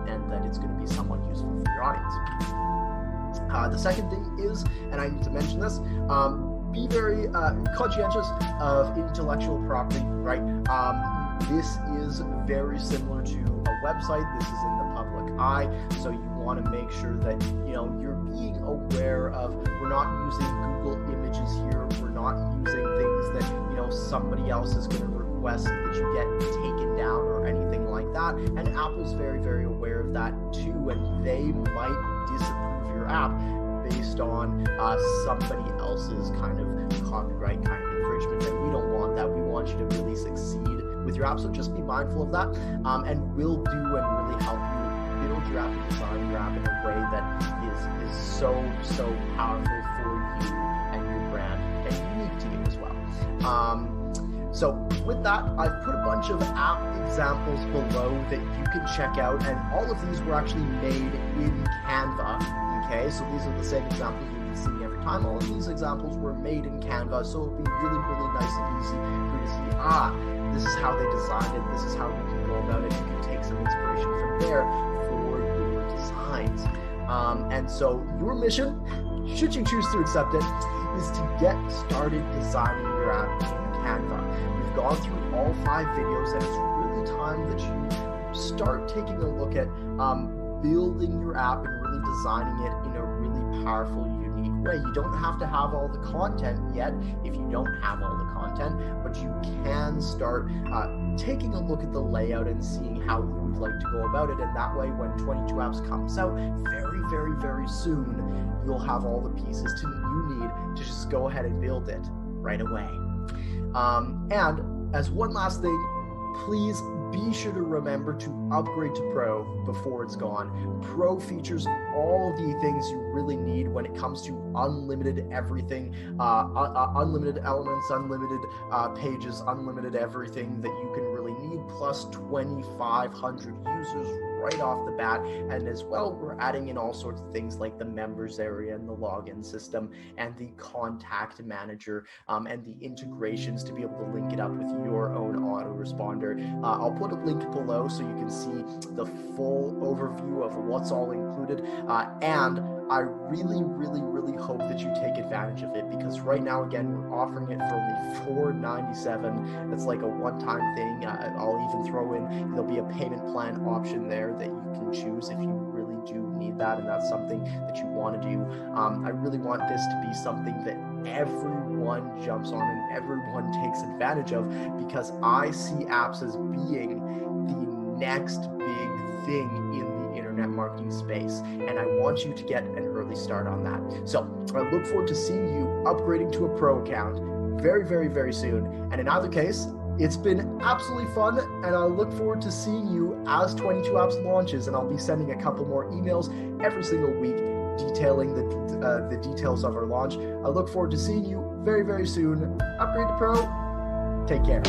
and that it's going to be somewhat useful for your audience. The second thing is, and I need to mention this, be very conscientious of intellectual property, right? This is very similar to a website. This is in the public eye, so you want to make sure that you're being aware of, we're not using Google Images here. We're not using things that somebody else is going to request that you get taken down or anything like that. And Apple's very, very aware of that too, and they might disapprove your app based on somebody else's kind of copyright kind of infringement, and we don't want that. We want you to really succeed with your app, so just be mindful of that, and we'll do and really help you build your app and design your app in a way that is so powerful for you and your brand, and unique to you as well. So with that, I've put a bunch of app examples below that you can check out, and all of these were actually made in Canva. Okay, so these are the same examples you'll be seeing every time. All of these examples were made in Canva, so it'll be really, really nice and easy for you to see, this is how they designed it, this is how you can go about it. You can take some inspiration from there for your designs. And so your mission, should you choose to accept it, is to get started designing your app in Canva. We've gone through all 5 videos, and it's really time that you start taking a look at building your app and really designing it in a really powerful, unique way. You don't have to have all the content yet if you don't have all the content, but you can start taking a look at the layout and seeing how you would like to go about it. And that way, when 22 Apps comes out very, very, very soon, you'll have all the pieces you need to just go ahead and build it right away. And as one last thing, please be sure to remember to upgrade to Pro before it's gone. Pro features all the things you really need when it comes to unlimited everything, unlimited elements, unlimited pages, unlimited everything that you can really need, plus 2,500 users right off the bat. And as well, we're adding in all sorts of things like the members area and the login system and the contact manager and the integrations to be able to link it up with your own autoresponder. I'll put a link below so you can see the full overview of what's all included. And I really hope that you take advantage of it, because right now, again, we're offering it for only $4.97. That's like a one-time thing. I'll even throw in, there'll be a payment plan option there that you can choose if you really do need that, and that's something that you want to do. I really want this to be something that everyone jumps on and everyone takes advantage of, because I see apps as being the next big thing in the internet marketing space, and I want you to get an early start on that. So I look forward to seeing you upgrading to a pro account very soon. And in either case, it's been absolutely fun, and I look forward to seeing you as 22 Apps launches, and I'll be sending a couple more emails every single week detailing the details of our launch. I look forward to seeing you very soon. Upgrade to pro. Take care.